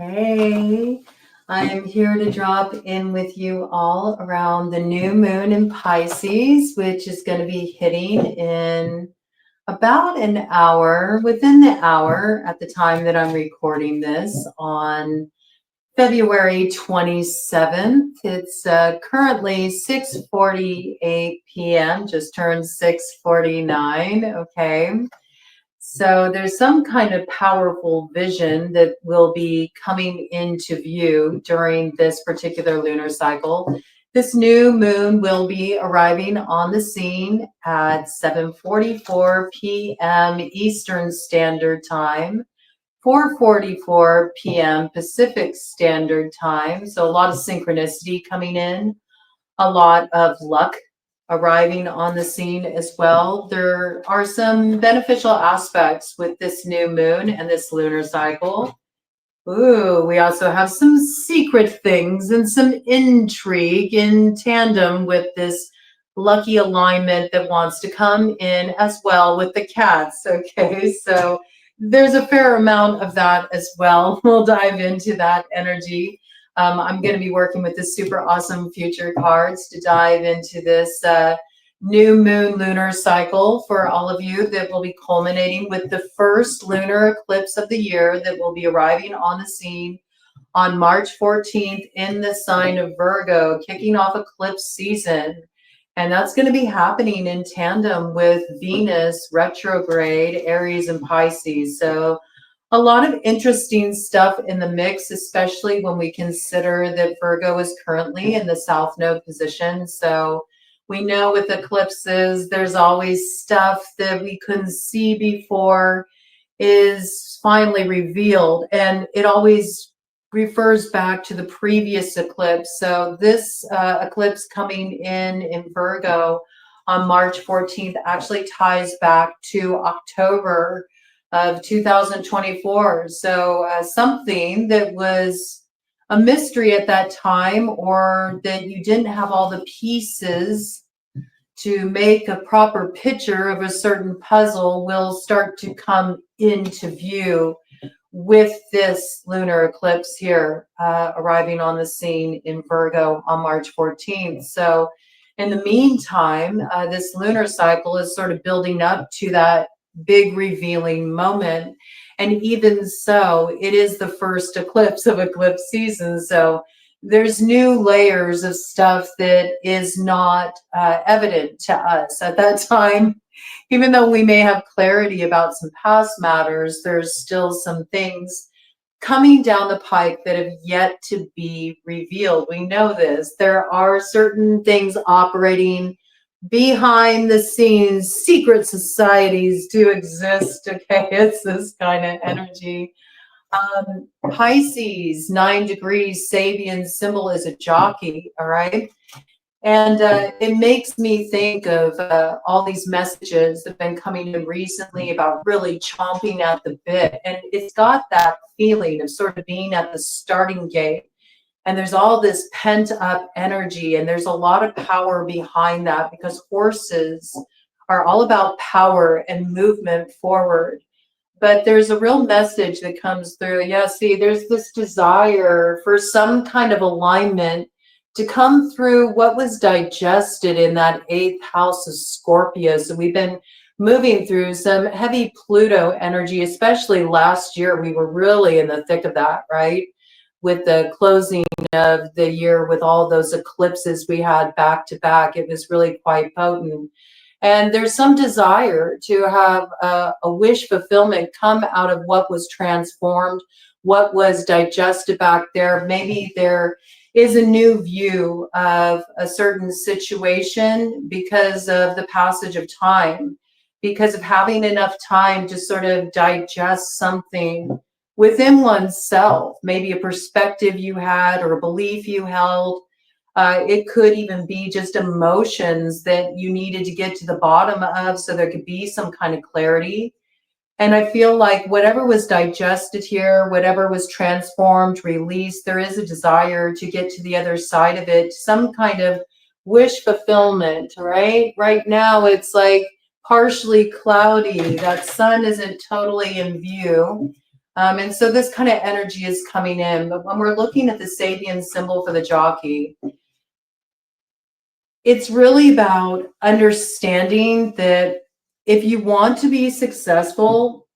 Hey, I am here to drop in with you all around the new moon in Pisces, which is going to be hitting in about an hour, within the hour at the time that I'm recording this on February 27th. It's currently 6:48 p.m., just turned 6:49, okay? So there's some kind of powerful vision that will be coming into view during this particular lunar cycle. This new moon will be arriving on the scene at 7:44 p.m. Eastern Standard Time, 4:44 p.m. Pacific Standard Time. So a lot of synchronicity coming in, a lot of luck arriving on the scene as well. There are some beneficial aspects with this new moon and this lunar cycle. Ooh, we also have some secret things and some intrigue in tandem with this lucky alignment that wants to come in as well with the cats. Okay, so there's a fair amount of that as well. We'll dive into that energy. I'm going to be working with the super awesome future cards to dive into this new moon lunar cycle for all of you that will be culminating with the first lunar eclipse of the year that will be arriving on the scene on March 14th in the sign of Virgo, kicking off eclipse season. And that's going to be happening in tandem with Venus retrograde, Aries and Pisces. So a lot of interesting stuff in the mix, especially when we consider that Virgo is currently in the South Node position. So we know with eclipses, there's always stuff that we couldn't see before is finally revealed. And it always refers back to the previous eclipse. So this eclipse coming in Virgo on March 14th actually ties back to October of 2024. So something that was a mystery at that time, or that you didn't have all the pieces to make a proper picture of a certain puzzle, will start to come into view with this lunar eclipse here arriving on the scene in Virgo on March 14th. So in the meantime, this lunar cycle is sort of building up to that big revealing moment. And even so, it is the first eclipse of eclipse season. So there's new layers of stuff that is not evident to us at that time. Even though we may have clarity about some past matters, there's still some things coming down the pike that have yet to be revealed. We know this. There are certain things operating behind the scenes. Secret societies do exist. Okay, it's this kind of energy. Pisces, 9 degrees, Sabian symbol is a jockey, all right? And it makes me think of all these messages that have been coming in recently about really chomping at the bit. And it's got that feeling of sort of being at the starting gate. And there's all this pent up energy, and there's a lot of power behind that, because horses are all about power and movement forward. But there's a real message that comes through. Yeah, see, there's this desire for some kind of alignment to come through what was digested in that 8th house of Scorpio. So we've been moving through some heavy Pluto energy, especially last year. We were really in the thick of that, right? With the closing of the year, with all those eclipses we had back to back, it was really quite potent. And there's some desire to have a wish fulfillment come out of what was transformed, what was digested back there. Maybe there is a new view of a certain situation because of the passage of time, because of having enough time to sort of digest something within oneself, maybe a perspective you had or a belief you held. It could even be just emotions that you needed to get to the bottom of, so there could be some kind of clarity. And I feel like whatever was digested here, whatever was transformed, released, there is a desire to get to the other side of it, some kind of wish fulfillment, right? Right now, it's like partially cloudy. That sun isn't totally in view. And so this kind of energy is coming in. But when we're looking at the Sabian symbol for the jockey, it's really about understanding that if you want to be successful,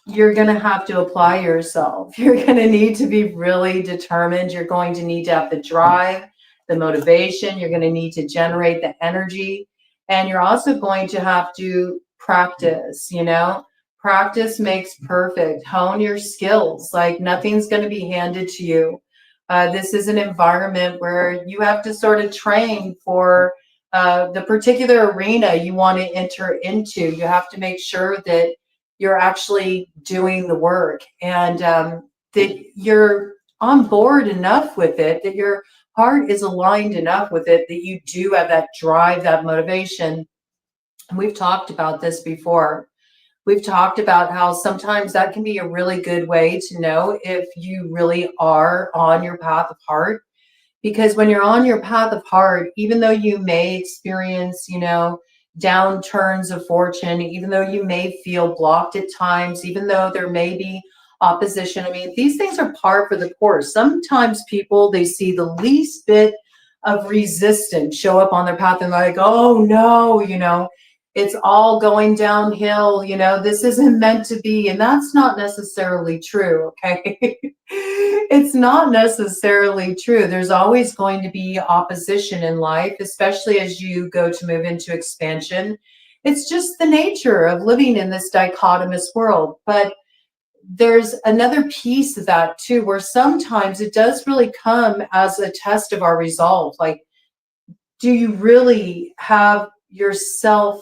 you're going to have to apply yourself. You're going to need to be really determined. You're going to need to have the drive, the motivation. You're going to need to generate the energy. And you're also going to have to practice, you know? Practice makes perfect. Hone your skills. Like nothing's going to be handed to you. This is an environment where you have to sort of train for the particular arena you want to enter into. You have to make sure that you're actually doing the work, and that you're on board enough with it, that your heart is aligned enough with it, that you do have that drive, that motivation. And we've talked about this before. We've talked about how sometimes that can be a really good way to know if you really are on your path of heart. Because when you're on your path of heart, even though you may experience, you know, downturns of fortune, even though you may feel blocked at times, even though there may be opposition, I mean, these things are par for the course. Sometimes people, they see the least bit of resistance show up on their path and they're like, oh no, you know, it's all going downhill, you know, this isn't meant to be. And that's not necessarily true, okay? It's not necessarily true. There's always going to be opposition in life, especially as you go to move into expansion. It's just the nature of living in this dichotomous world. But there's another piece of that too, where sometimes it does really come as a test of our resolve. Like, do you really have yourself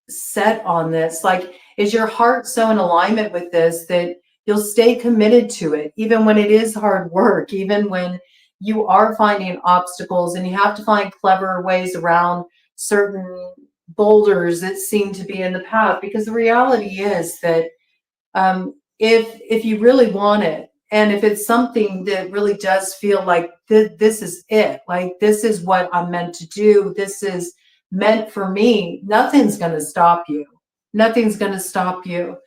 set on this? Like, is your heart so in alignment with this that you'll stay committed to it, even when it is hard work, even when you are finding obstacles and you have to find clever ways around certain boulders that seem to be in the path? Because the reality is that if you really want it, and if it's something that really does feel like this is it, like this is what I'm meant to do, this is meant for me, nothing's going to stop you. Nothing's going to stop you.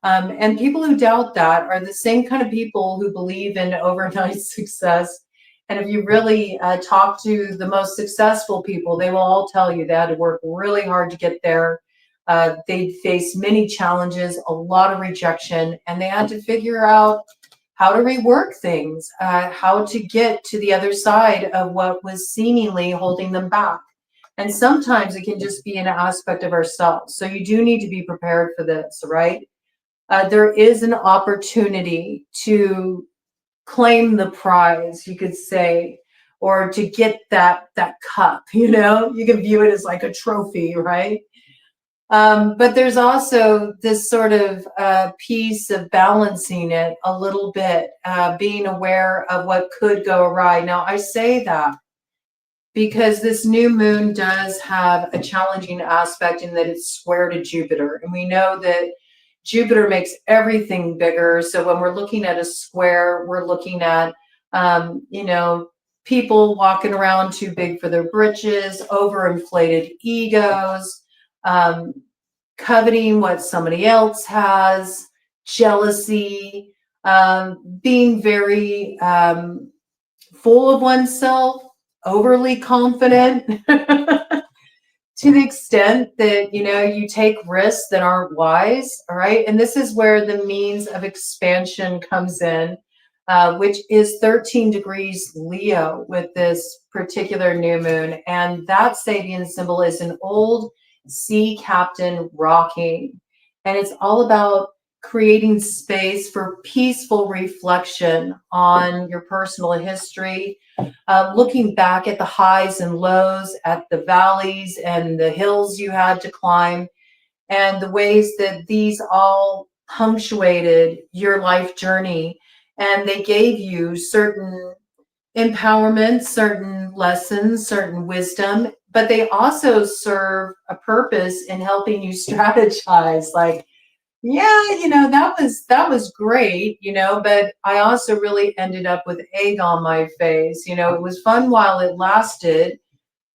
And people who doubt that are the same kind of people who believe in overnight success. And if you really talk to the most successful people, they will all tell you they had to work really hard to get there. They faced many challenges, a lot of rejection, and they had to figure out how to rework things, how to get to the other side of what was seemingly holding them back. And sometimes it can just be an aspect of ourselves. So you do need to be prepared for this, right? There is an opportunity to claim the prize, you could say, or to get that cup, you know, you can view it as like a trophy, right? But there's also this sort of piece of balancing it a little bit, being aware of what could go awry. Now, I say that because this new moon does have a challenging aspect in that it's square to Jupiter. And we know that Jupiter makes everything bigger. So when we're looking at a square, we're looking at, you know, people walking around too big for their britches, overinflated egos, coveting what somebody else has, jealousy, being very full of oneself, overly confident to the extent that, you know, you take risks that aren't wise. All right. And this is where the means of expansion comes in, which is 13 degrees Leo with this particular new moon. And that Sabian symbol is an old sea captain rocking. And it's all about creating space for peaceful reflection on your personal history, looking back at the highs and lows, at the valleys and the hills you had to climb, and the ways that these all punctuated your life journey. And they gave you certain empowerment, certain lessons, certain wisdom, but they also serve a purpose in helping you strategize. Like, yeah, you know, that was great, you know, but I also really ended up with egg on my face. You know, it was fun while it lasted,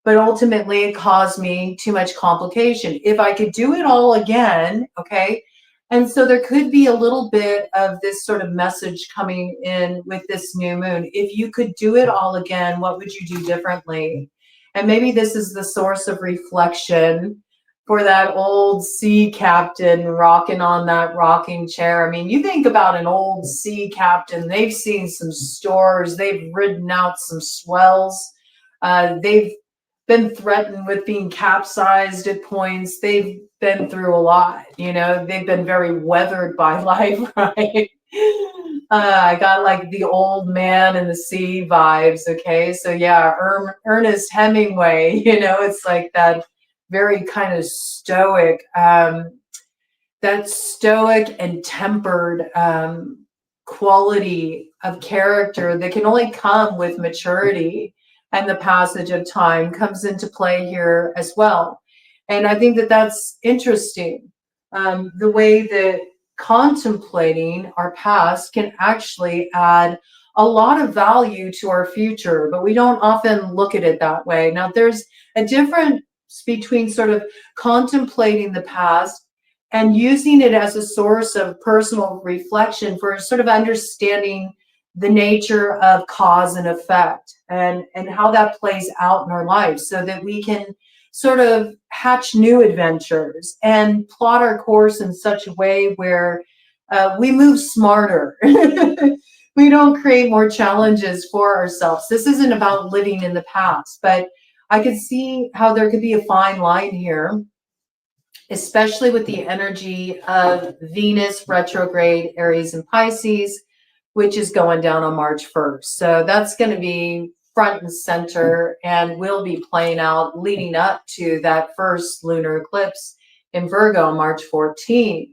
but ultimately it caused me too much complication. If I could do it all again, okay, And so there could be a little bit of this sort of message coming in with this new moon. If you could do it all again, what would you do differently? And maybe this is the source of reflection for that old sea captain rocking on that rocking chair. I mean, you think about an old sea captain, they've seen some storms, they've ridden out some swells, they've been threatened with being capsized at points. They've been through a lot, you know, they've been very weathered by life, right? I got like the old man in the sea vibes. Okay. So yeah, Ernest Hemingway, you know, it's like that very kind of stoic, that stoic and tempered quality of character that can only come with maturity, and the passage of time comes into play here as well. And I think that that's interesting, the way that contemplating our past can actually add a lot of value to our future, but we don't often look at it that way. Now, there's a difference between sort of contemplating the past and using it as a source of personal reflection for sort of understanding the nature of cause and effect, and how that plays out in our lives, so that we can sort of hatch new adventures and plot our course in such a way where we move smarter. We don't create more challenges for ourselves. This isn't about living in the past, but I could see how there could be a fine line here, especially with the energy of Venus retrograde Aries and Pisces, which is going down on March 1st. So that's going to be front and center and will be playing out leading up to that first lunar eclipse in Virgo on March 14th.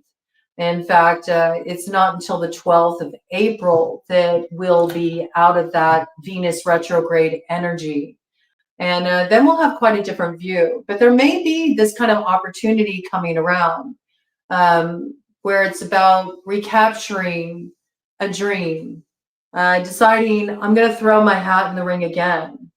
In fact, it's not until the 12th of April that we'll be out of that Venus retrograde energy. And then we'll have quite a different view. But there may be this kind of opportunity coming around, where it's about recapturing a dream, deciding I'm going to throw my hat in the ring again.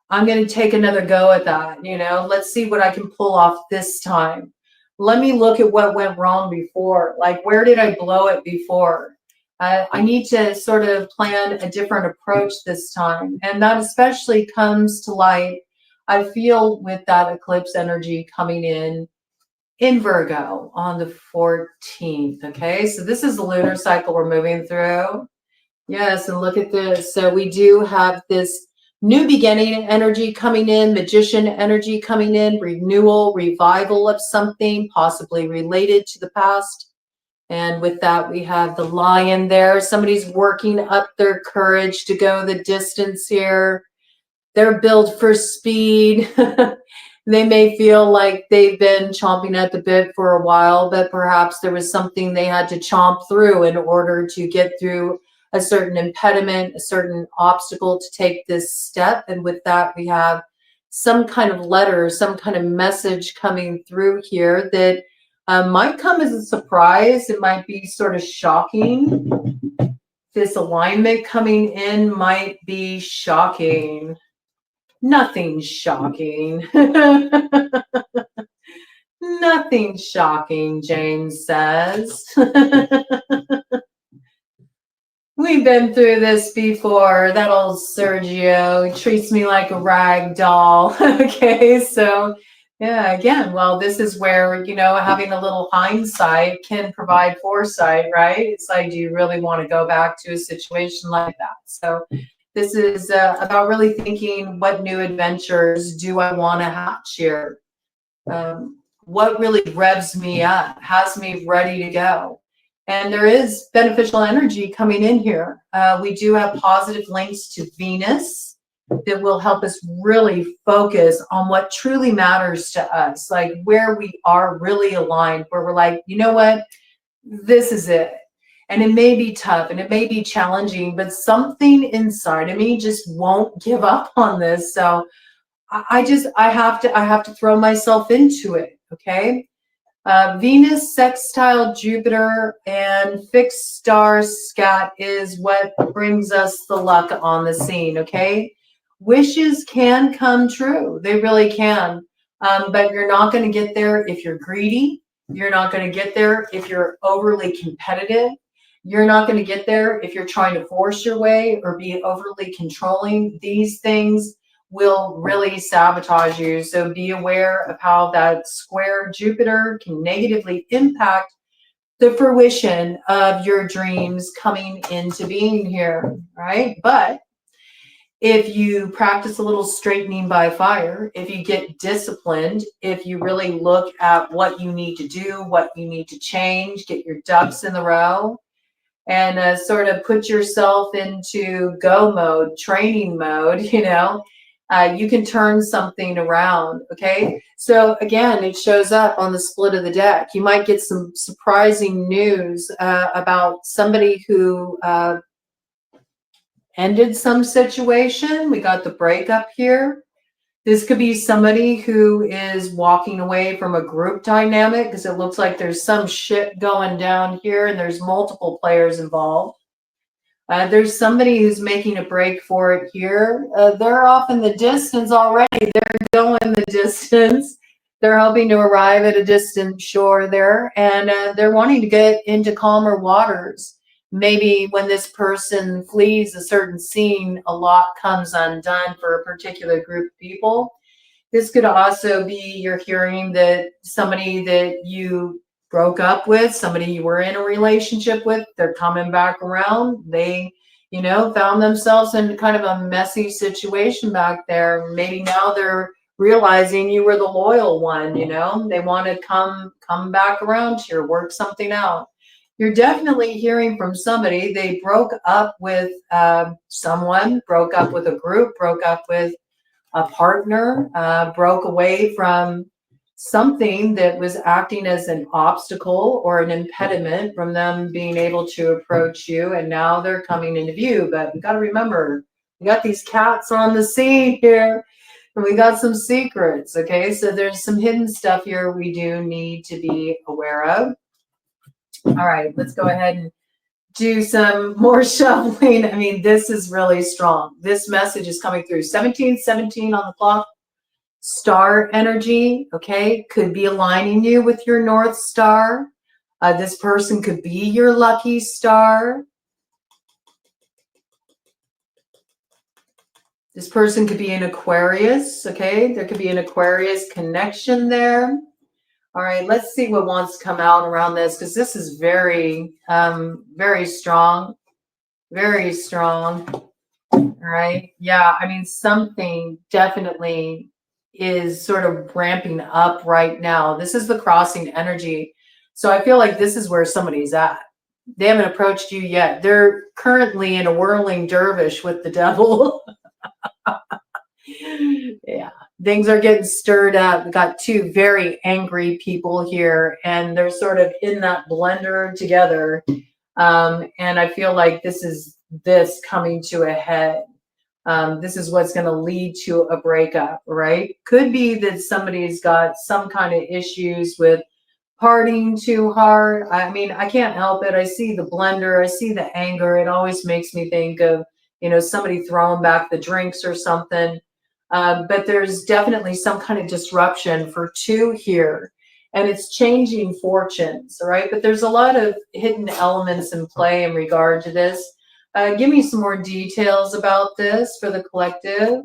I'm going to take another go at that. You know, let's see what I can pull off this time. Let me look at what went wrong before. Like, where did I blow it before? I need to sort of plan a different approach this time. And that especially comes to light, I feel, with that eclipse energy coming in Virgo on the 14th. Okay, so this is the lunar cycle we're moving through. Yes, and look at this. So we do have this new beginning energy coming in, magician energy coming in, renewal, revival of something, possibly related to the past. And with that, we have the lion there. Somebody's working up their courage to go the distance here. They're built for speed. They may feel like they've been chomping at the bit for a while, but perhaps there was something they had to chomp through in order to get through a certain impediment, a certain obstacle to take this step. And with that, we have some kind of letter, some kind of message coming through here that might come as a surprise. It might be sort of shocking. This alignment coming in might be shocking. Nothing shocking. Nothing shocking, James says. We've been through this before. That old Sergio treats me like a rag doll. Okay, so yeah, again, well, this is where, you know, having a little hindsight can provide foresight, right? It's like, do you really want to go back to a situation like that? So this is about really thinking, what new adventures do I want to hatch here? What really revs me up, has me ready to go? And there is beneficial energy coming in here. We do have positive links to Venus that will help us really focus on what truly matters to us, like where we are really aligned, where we're like, you know what, this is it. And it may be tough and it may be challenging, but something inside of me just won't give up on this. So I have to throw myself into it. Okay. Venus sextile Jupiter and fixed star scat is what brings us the luck on the scene. Okay. Wishes can come true. They really can. But you're not going to get there if you're greedy. You're not going to get there if you're overly competitive. You're not going to get there if you're trying to force your way or be overly controlling. These things will really sabotage you. So be aware of how that square Jupiter can negatively impact the fruition of your dreams coming into being here, right? But if you practice a little straightening by fire, if you get disciplined, if you really look at what you need to do, what you need to change, get your ducks in the row, and sort of put yourself into go mode, training mode, you can turn something around. Okay. So again, it shows up on the split of the deck. You might get some surprising news about somebody who ended some situation. We got the breakup here. This could be somebody who is walking away from a group dynamic because it looks like there's some shit going down here and there's multiple players involved. There's somebody who's making a break for it here. They're off in the distance already. They're going the distance. They're hoping to arrive at a distant shore there, and they're wanting to get into calmer waters. Maybe when this person flees a certain scene, a lot comes undone for a particular group of people. This could also be you're hearing that somebody that you broke up with, somebody you were in a relationship with, they're coming back around. They, found themselves in kind of a messy situation back there. Maybe now they're realizing you were the loyal one, they want to come back around to you, work something out. You're definitely hearing from somebody. They broke up with someone, broke up with a group, broke up with a partner, broke away from something that was acting as an obstacle or an impediment from them being able to approach you, and now they're coming into view. But we got to remember, we got these cats on the scene here, and we got some secrets. Okay, so there's some hidden stuff here we do need to be aware of. All right, let's go ahead and do some more shuffling. I mean, this is really strong. This message is coming through. 1717 on the clock. Star energy, okay, could be aligning you with your North Star. This person could be your lucky star. This person could be an Aquarius, okay? There could be an Aquarius connection there. All right, let's see what wants to come out around this, because this is very, very strong. Very strong. All right. Yeah, I mean, something definitely is sort of ramping up right now. This is the crossing energy. So I feel like this is where somebody's at. They haven't approached you yet. They're currently in a whirling dervish with the devil. Yeah, things are getting stirred up. We got two very angry people here, and they're sort of in that blender together. And I feel like this is this coming to a head. This is what's going to lead to a breakup, right? Could be that somebody's got some kind of issues with partying too hard. I mean, I can't help it. I see the blender, I see the anger. It always makes me think of, somebody throwing back the drinks or something. But there's definitely some kind of disruption for two here. And it's changing fortunes, right? But there's a lot of hidden elements in play in regard to this. Give me some more details about this for the collective.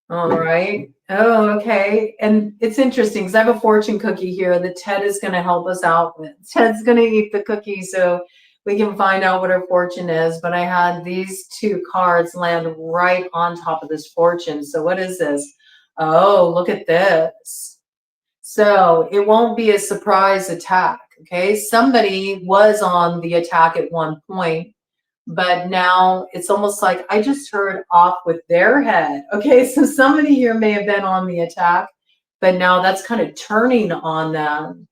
All right. Oh, okay. And it's interesting because I have a fortune cookie here that Ted is going to help us out with. Ted's going to eat the cookie so we can find out what our fortune is. But I had these two cards land right on top of this fortune. So what is this? Oh, look at this. So it won't be a surprise attack. Okay. Somebody was on the attack at one point, but now it's almost like I just heard off with their head. Okay, so somebody here may have been on the attack, but now that's kind of turning on them.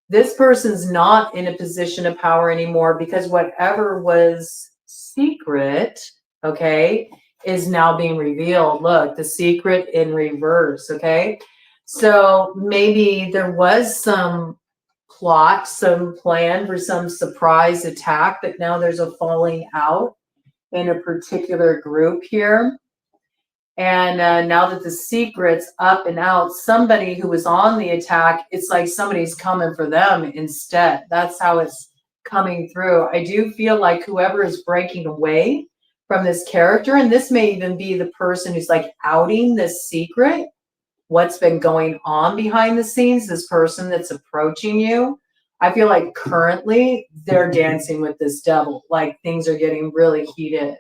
This person's not in a position of power anymore because whatever was secret, okay, is now being revealed. Look, the secret in reverse, okay? So maybe there was some plot, some plan for some surprise attack, but now there's a falling out in a particular group here. And now that the secret's up and out, somebody who was on the attack, it's like somebody's coming for them instead. That's how it's coming through. I do feel like whoever is breaking away from this character, and this may even be the person who's like outing this secret, what's been going on behind the scenes, this person that's approaching you. I feel like currently they're dancing with this devil, like things are getting really heated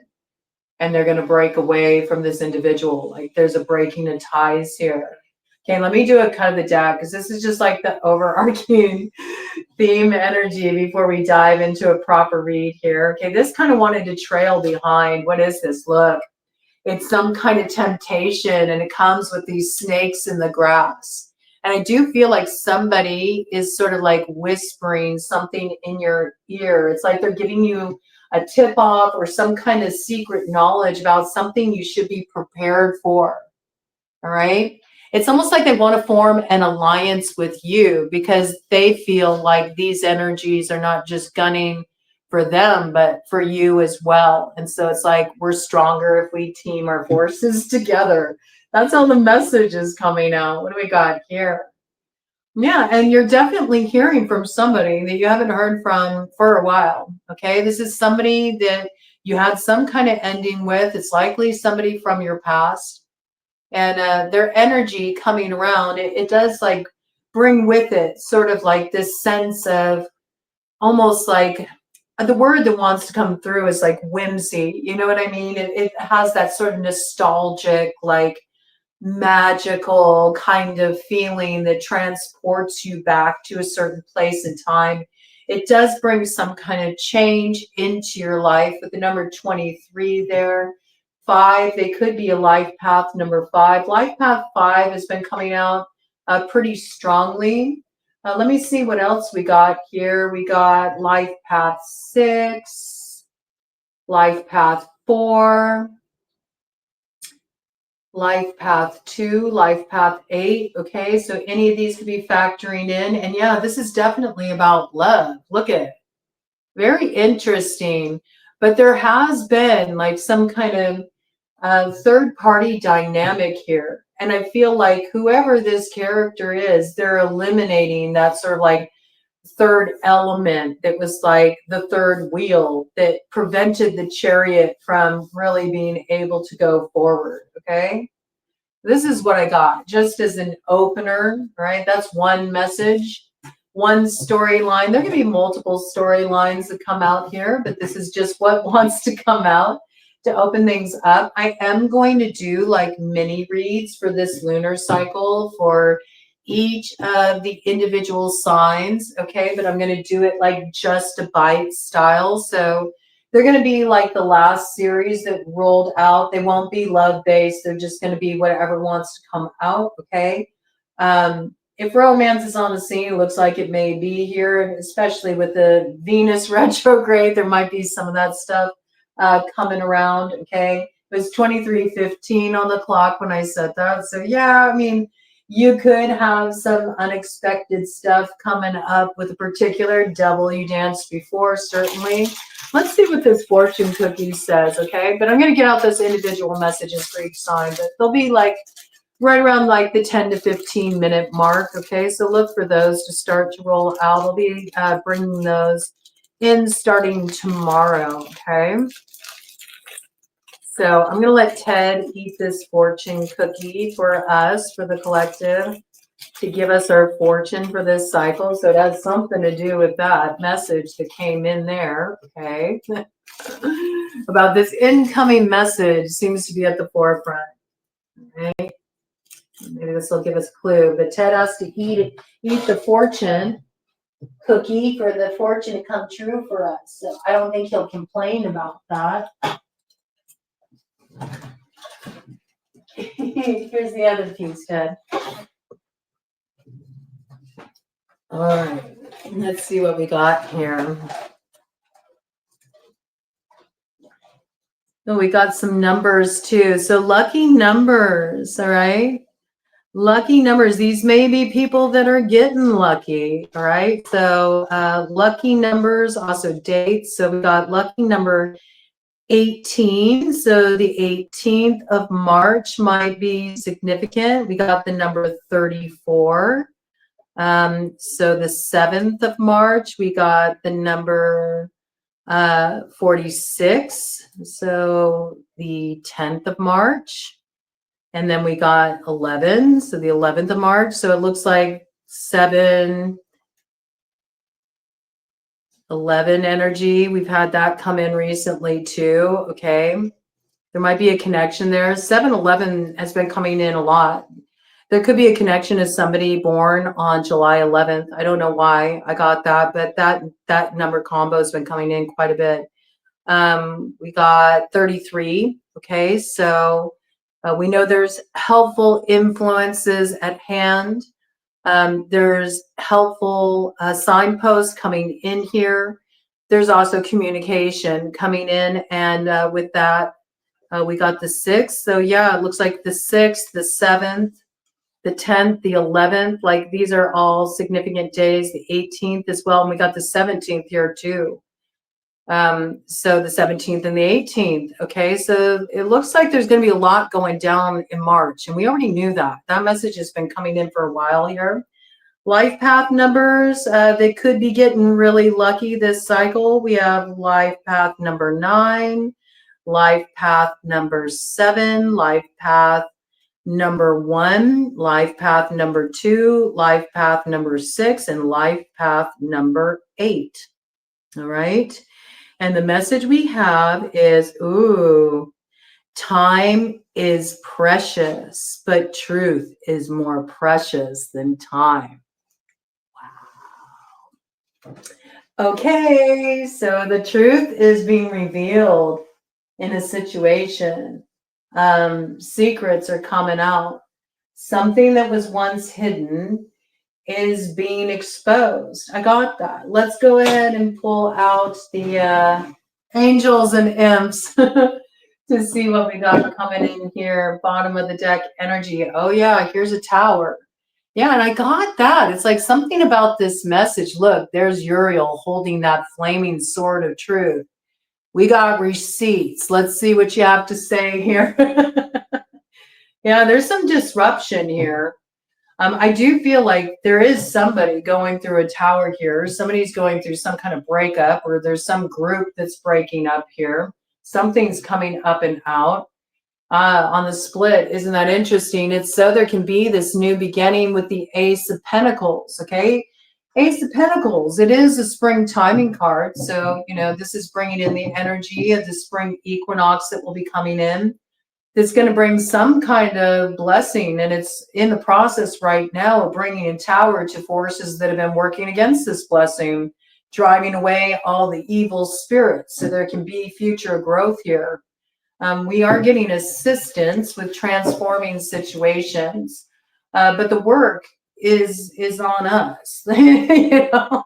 and they're going to break away from this individual. Like there's a breaking of ties here. Okay, let me do a cut of the deck because this is just like the overarching theme energy before we dive into a proper read here. Okay, this kind of wanted to trail behind. What is this? Look, it's some kind of temptation and it comes with these snakes in the grass. And I do feel like somebody is sort of like whispering something in your ear. It's like they're giving you a tip off or some kind of secret knowledge about something you should be prepared for. All right. It's almost like they want to form an alliance with you because they feel like these energies are not just gunning for them, but for you as well. And so it's like we're stronger if we team our forces together. That's how the message is coming out. What do we got here? Yeah, and you're definitely hearing from somebody that you haven't heard from for a while. Okay, this is somebody that you had some kind of ending with. It's likely somebody from your past, and their energy coming around. It does like bring with it sort of like this sense of almost like the word that wants to come through is like whimsy. You know what I mean? It has that sort of nostalgic, like magical kind of feeling that transports you back to a certain place and time. It does bring some kind of change into your life with the number 23 there. 5, they could be a life path number 5. Life path 5 has been coming out pretty strongly. Let me see what else we got here. We got life path 6, life path 4, life path 2, life path 8. Okay, so any of these could be factoring in. And yeah, this is definitely about love. Look at it. Very interesting. But there has been like some kind of third party dynamic here. And I feel like whoever this character is, they're eliminating that sort of like third element that was like the third wheel that prevented the chariot from really being able to go forward. Okay. This is what I got just as an opener, right? That's one message, one storyline. There can be multiple storylines that come out here, but this is just what wants to come out to open things up. I am going to do like mini reads for this lunar cycle for each of the individual signs, okay? But I'm going to do it like just a bite style. So they're going to be like the last series that rolled out. They won't be love-based. They're just going to be whatever wants to come out, okay? If romance is on the scene, it looks like it may be here, especially with the Venus retrograde. There might be some of that stuff coming around, okay? It was 23:15 on the clock when I said that. So yeah, I mean, you could have some unexpected stuff coming up with a particular devil you danced before, certainly. Let's see what this fortune cookie says, okay? But I'm going to get out those individual messages for each sign, but they'll be like right around like the 10 to 15 minute mark, okay? So look for those to start to roll out. I'll be bringing those in starting tomorrow, okay? So I'm going to let Ted eat this fortune cookie for us, for the collective, to give us our fortune for this cycle. So it has something to do with that message that came in there, okay? About this incoming message seems to be at the forefront, okay? Maybe this will give us a clue. But Ted has to eat the fortune cookie for the fortune to come true for us. So I don't think he'll complain about that. Here's the other piece, Ted. All right, let's see what we got here. Oh, we got some numbers too. So lucky numbers, all right? Lucky numbers. These may be people that are getting lucky, all right? So lucky numbers, also dates. So we got lucky number 18. So the 18th of March might be significant. We got the number 34. So the 7th of March, we got the number 46. So the 10th of March. And then we got 11. So the 11th of March. So it looks like 7, 11 energy. We've had that come in recently too. Okay. There might be a connection there. 7-11 has been coming in a lot. There could be a connection to somebody born on July 11th. I don't know why I got that, but that number combo has been coming in quite a bit. We got 33. Okay. So we know there's helpful influences at hand. There's helpful signposts coming in here. There's also communication coming in. And with that, we got the 6th. So yeah, it looks like the 6th, the 7th, the 10th, the 11th, like these are all significant days, the 18th as well. And we got the 17th here too. So the 17th and the 18th. Okay. So it looks like there's going to be a lot going down in March. And we already knew that. That message has been coming in for a while here. Life path numbers, they could be getting really lucky this cycle. We have life path number 9, life path number 7, life path number 1, life path number 2, life path number 6, and life path number 8. All right. And the message we have is, ooh, time is precious, but truth is more precious than time. Okay, so the truth is being revealed in a situation. Secrets are coming out. Something that was once hidden is being exposed. I got that. Let's go ahead and pull out the angels and imps to see what we got coming in here. Bottom of the deck energy. Oh yeah, here's a tower. Yeah, and I got that. It's like something about this message. Look, there's Uriel holding that flaming sword of truth. We got receipts. Let's see what you have to say here. Yeah, there's some disruption here. I do feel like there is somebody going through a tower here. Somebody's going through some kind of breakup, or there's some group that's breaking up here. Something's coming up and out. On the split. Isn't that interesting? It's so there can be this new beginning with the Ace of Pentacles. Okay. Ace of Pentacles. It is a spring timing card. So, you know, this is bringing in the energy of the spring equinox that will be coming in. It's going to bring some kind of blessing. And it's in the process right now of bringing a tower to forces that have been working against this blessing, driving away all the evil spirits. So there can be future growth here. We are getting assistance with transforming situations, but the work is on us. You know,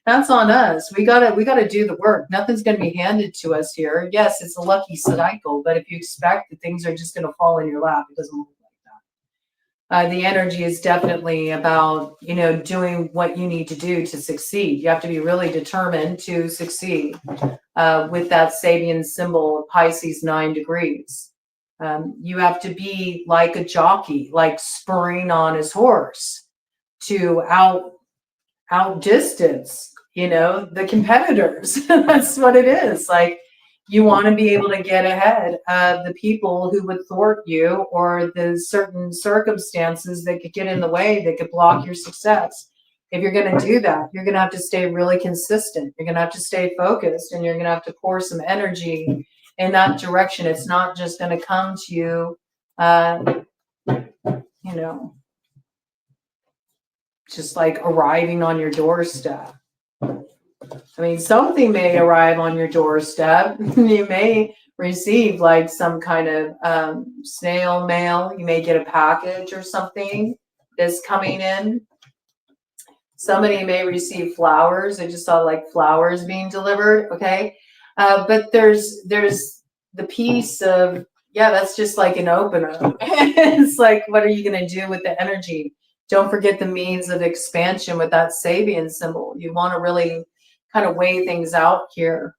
that's on us. We gotta do the work. Nothing's gonna be handed to us here. Yes, it's a lucky cycle, but if you expect that things are just gonna fall in your lap, it doesn't work like that. The energy is definitely about, you know, doing what you need to do to succeed. You have to be really determined to succeed. With that Sabian symbol of Pisces 9 degrees. You have to be like a jockey, like spurring on his horse to outdistance, you know, the competitors. That's what it is. Like, you want to be able to get ahead of the people who would thwart you, or the certain circumstances that could get in the way, that could block your success. If you're going to do that, you're going to have to stay really consistent. You're going to have to stay focused, and you're going to have to pour some energy in that direction. It's not just going to come to you, you know, just like arriving on your doorstep. I mean, something may arrive on your doorstep. You may receive like some kind of snail mail. You may get a package or something that's coming in. Somebody may receive flowers. I just saw like flowers being delivered. Okay. But there's the piece of, yeah, that's just like an opener. It's like, what are you going to do with the energy? Don't forget the means of expansion with that Sabian symbol. You want to really kind of weigh things out here.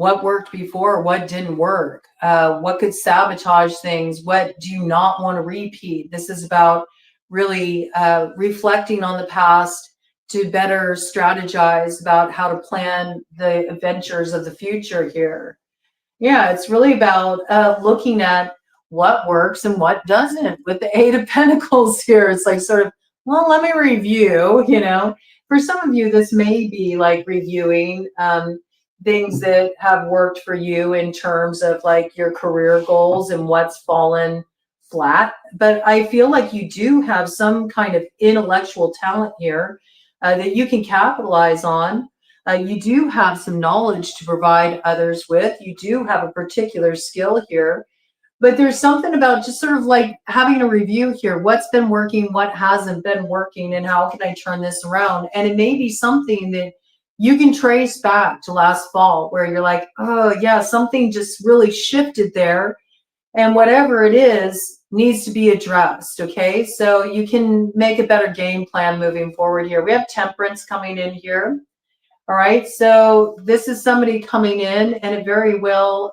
what worked before, what didn't work, what could sabotage things, what do you not want to repeat. This is about really reflecting on the past to better strategize about how to plan the adventures of the future here. Yeah, it's really about looking at what works and what doesn't. With the Eight of Pentacles here, it's like sort of, well, let me review, you know. For some of you, this may be like reviewing things that have worked for you in terms of like your career goals and what's fallen flat. But I feel like you do have some kind of intellectual talent here that you can capitalize on. You do have some knowledge to provide others with. You do have a particular skill here, but there's something about just sort of like having a review here. What's been working, what hasn't been working, and how can I turn this around? And it may be something that you can trace back to last fall where you're like, oh yeah, something just really shifted there. And whatever it is needs to be addressed, okay? So you can make a better game plan moving forward here. We have Temperance coming in here. All right, so this is somebody coming in, and it very well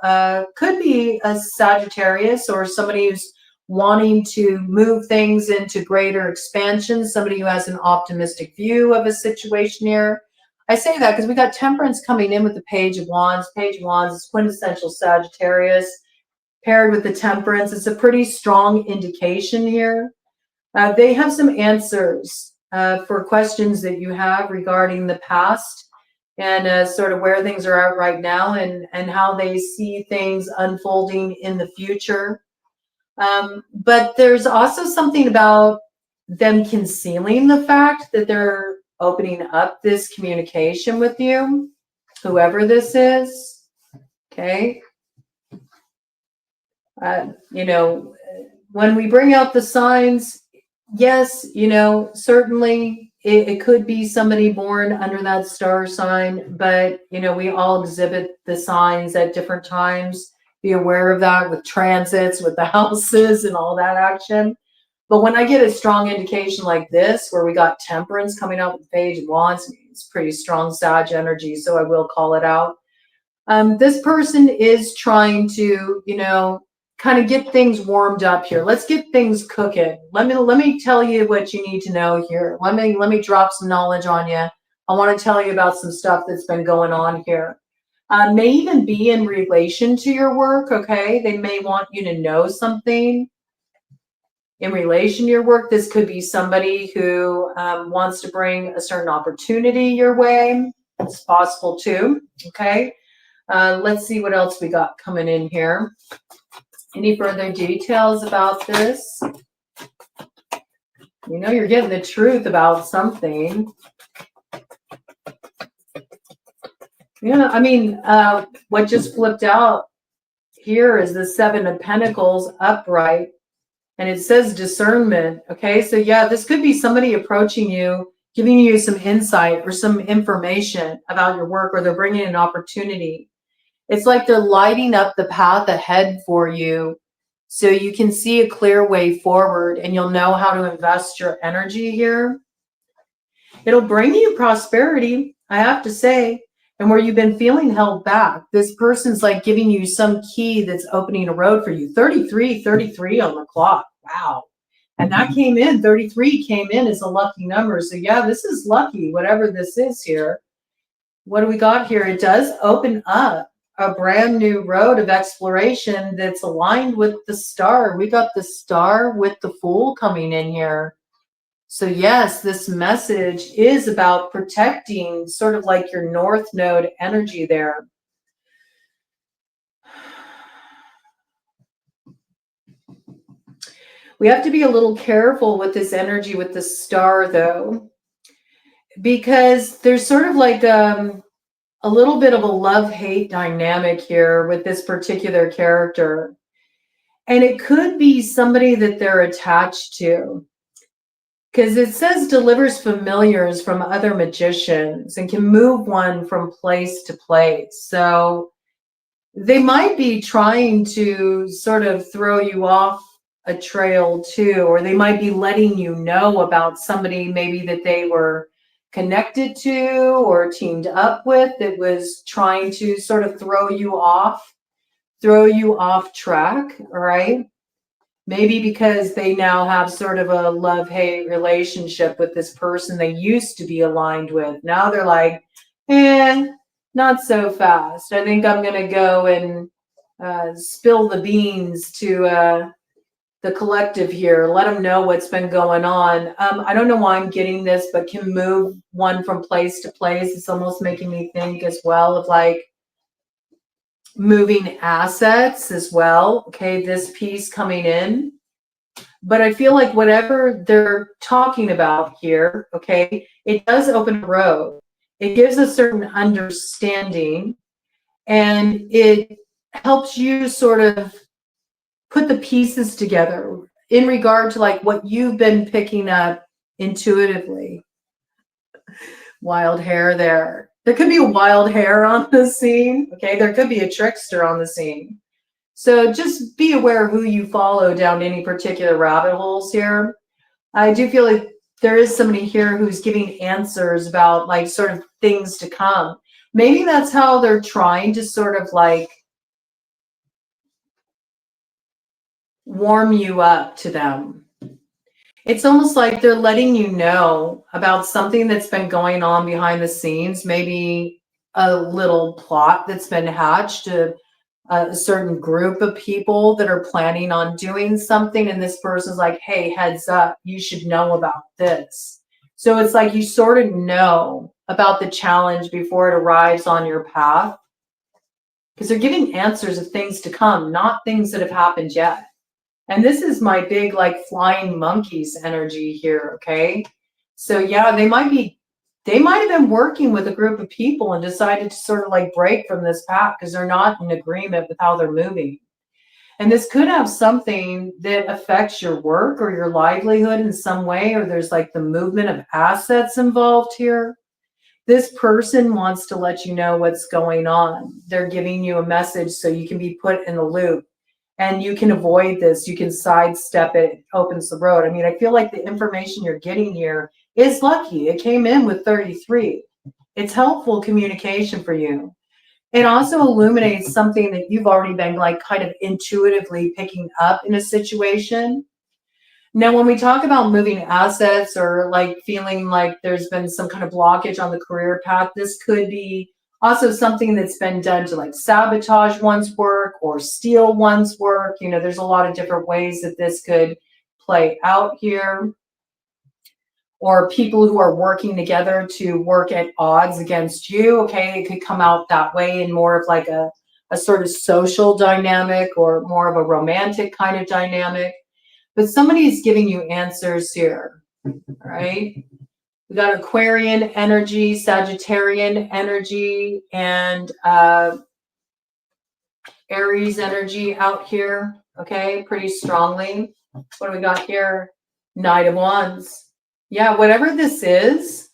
could be a Sagittarius or somebody who's wanting to move things into greater expansion, somebody who has an optimistic view of a situation here. I say that because we got Temperance coming in with the Page of Wands. Page of Wands is quintessential Sagittarius paired with the Temperance. It's a pretty strong indication here. They have some answers for questions that you have regarding the past and sort of where things are at right now and how they see things unfolding in the future. But there's also something about them concealing the fact that they're opening up this communication with you, whoever this is, okay? You know, when we bring out the signs, yes, you know, certainly it could be somebody born under that star sign, but, you know, we all exhibit the signs at different times. Be aware of that with transits, with the houses and all that action. But when I get a strong indication like this, where we got Temperance coming out with the Page of Wands, it's pretty strong Sag energy, so I will call it out. This person is trying to, you know, kind of get things warmed up here. Let's get things cooking. Let me tell you what you need to know here. Let me drop some knowledge on you. I want to tell you about some stuff that's been going on here. May even be in relation to your work, okay? They may want you to know something in relation to your work. This could be somebody who wants to bring a certain opportunity your way. It's possible too, okay? Let's see what else we got coming in here. Any further details about this? You know, you're getting the truth about something. Yeah, I mean, what just flipped out here is the Seven of Pentacles upright, and it says discernment. Okay, so yeah, this could be somebody approaching you, giving you some insight or some information about your work, or they're bringing an opportunity. It's like they're lighting up the path ahead for you so you can see a clear way forward and you'll know how to invest your energy here. It'll bring you prosperity, I have to say. And where you've been feeling held back, this person's like giving you some key that's opening a road for you. 33 on the clock. Wow. And that came in, 33 came in as a lucky number. So yeah, this is lucky, whatever this is here. What do we got here? It does open up a brand new road of exploration that's aligned with the star. We got the star with the Fool coming in here. So yes, this message is about protecting sort of like your North Node energy there. We have to be a little careful with this energy with the star though, because there's sort of like a little bit of a love-hate dynamic here with this particular character. And it could be somebody that they're attached to. Because it says delivers familiars from other magicians and can move one from place to place. So they might be trying to sort of throw you off a trail too, or they might be letting you know about somebody maybe that they were connected to or teamed up with that was trying to sort of throw you off track, all right? Maybe because they now have sort of a love-hate relationship with this person they used to be aligned with. Now they're like, not so fast. I think I'm going to go and spill the beans to the collective here. Let them know what's been going on. I don't know why I'm getting this, but can move one from place to place. It's almost making me think as well of like moving assets as well. Okay, this piece coming in. But I feel like whatever they're talking about here, okay, it does open a road. It gives a certain understanding, and it helps you sort of put the pieces together in regard to like what you've been picking up intuitively. Wild hair there. There could be a wild hair on the scene, okay? There could be a trickster on the scene. So just be aware who you follow down any particular rabbit holes here. I do feel like there is somebody here who's giving answers about like sort of things to come. Maybe that's how they're trying to sort of like warm you up to them. It's almost like they're letting you know about something that's been going on behind the scenes, maybe a little plot that's been hatched to a certain group of people that are planning on doing something, and this person's like, hey, heads up, you should know about this. So it's like you sort of know about the challenge before it arrives on your path, because they're giving answers of things to come, not things that have happened yet. And this is my big like flying monkeys energy here, okay? So yeah, they might have been working with a group of people and decided to sort of like break from this path because they're not in agreement with how they're moving. And this could have something that affects your work or your livelihood in some way, or there's like the movement of assets involved here. This person wants to let you know what's going on. They're giving you a message so you can be put in the loop. And you can avoid this, you can sidestep it, it opens the road. I mean, I feel like the information you're getting here is lucky. It came in with 33. It's helpful communication for you. It also illuminates something that you've already been like kind of intuitively picking up in a situation. Now, when we talk about moving assets or like feeling like there's been some kind of blockage on the career path, this could be also something that's been done to like sabotage one's work or steal one's work. You know, there's a lot of different ways that this could play out here. Or people who are working together to work at odds against you. Okay, it could come out that way in more of like a sort of social dynamic or more of a romantic kind of dynamic. But somebody is giving you answers here, all right? We got Aquarian energy, Sagittarian energy, and Aries energy out here, okay, pretty strongly. What do we got here? Knight of Wands. Yeah, whatever this is,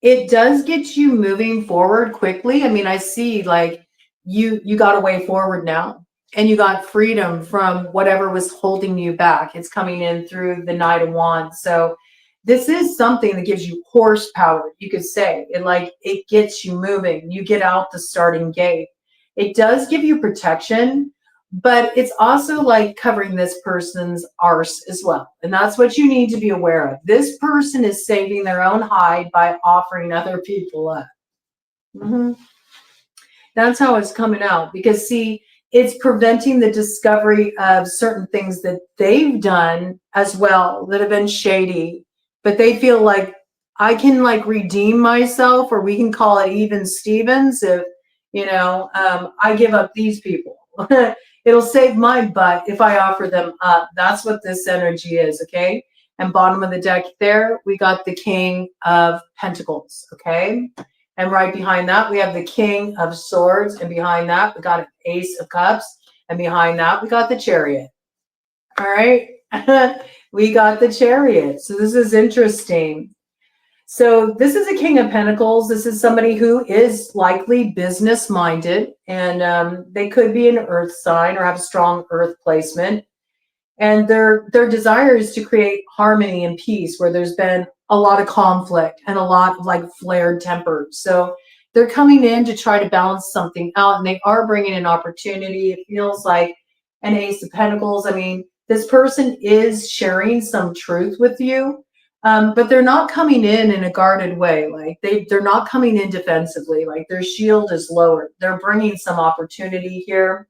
it does get you moving forward quickly. I mean, I see like you got a way forward now, and you got freedom from whatever was holding you back. It's coming in through the Knight of Wands. So this is something that gives you horsepower, you could say. It gets you moving. You get out the starting gate. It does give you protection, but it's also like covering this person's arse as well. And that's what you need to be aware of. This person is saving their own hide by offering other people up. That's how it's coming out, because see, it's preventing the discovery of certain things that they've done as well that have been shady, but they feel like I can like redeem myself, or we can call it even Stevens if, I give up these people. It'll save my butt if I offer them up. That's what this energy is, okay? And bottom of the deck there, we got the King of Pentacles, okay? And right behind that, we have the King of Swords. And behind that, we got an Ace of Cups. And behind that, we got the Chariot. All right? We got the Chariot. So this is interesting. So this is a King of Pentacles. This is somebody who is likely business-minded. And they could be an earth sign or have a strong earth placement. And their desire is to create harmony and peace where there's been a lot of conflict and a lot of like flared tempers. So they're coming in to try to balance something out, and they are bringing an opportunity. It feels like an Ace of Pentacles. I mean, this person is sharing some truth with you, but they're not coming in a guarded way. Like they're not coming in defensively. Like their shield is lowered. They're bringing some opportunity here.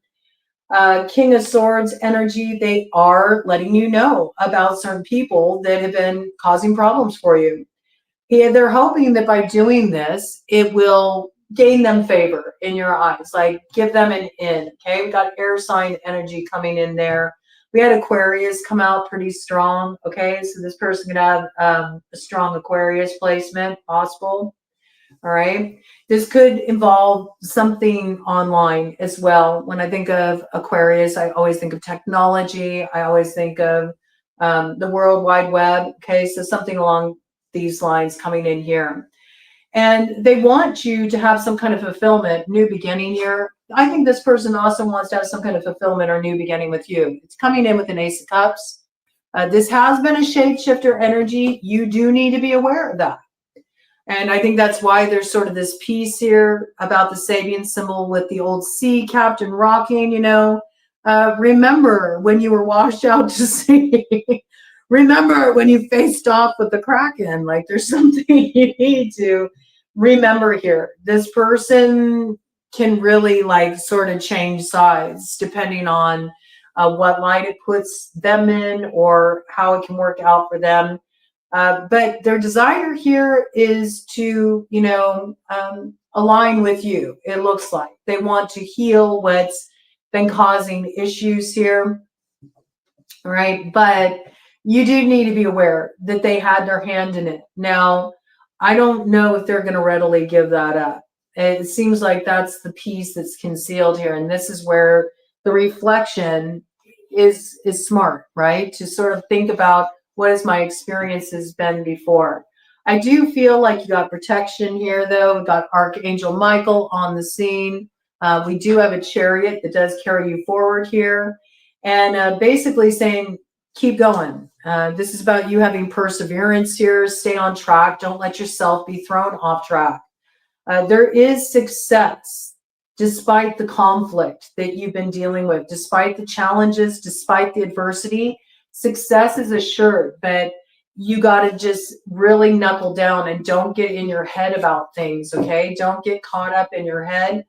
King of Swords energy, they are letting you know about certain people that have been causing problems for you. They're hoping that by doing this, it will gain them favor in your eyes, like give them an in. Okay, we got air sign energy coming in there. We had Aquarius come out pretty strong. Okay, so this person could have a strong Aquarius placement possible. All right. This could involve something online as well. When I think of Aquarius, I always think of technology. I always think of the World Wide Web. Okay. So something along these lines coming in here. And they want you to have some kind of fulfillment, new beginning here. I think this person also wants to have some kind of fulfillment or new beginning with you. It's coming in with an Ace of Cups. This has been a shapeshifter energy. You do need to be aware of that. And I think that's why there's sort of this piece here about the Sabian symbol with the old sea captain rocking, you know. Remember when you were washed out to sea. Remember when you faced off with the Kraken. Like there's something you need to remember here. This person can really like sort of change sides depending on what light it puts them in or how it can work out for them. But their desire here is to, you know, align with you. It looks like they want to heal what's been causing issues here. All right. But you do need to be aware that they had their hand in it. Now, I don't know if they're going to readily give that up. It seems like that's the piece that's concealed here. And this is where the reflection is smart, right? To sort of think about what has my experiences been before. I do feel like you got protection here, though. We got Archangel Michael on the scene. We do have a chariot that does carry you forward here. And basically saying, keep going. This is about you having perseverance here. Stay on track. Don't let yourself be thrown off track. There is success despite the conflict that you've been dealing with, despite the challenges, despite the adversity. Success is assured, but you got to just really knuckle down and don't get in your head about things, okay? Don't get caught up in your head.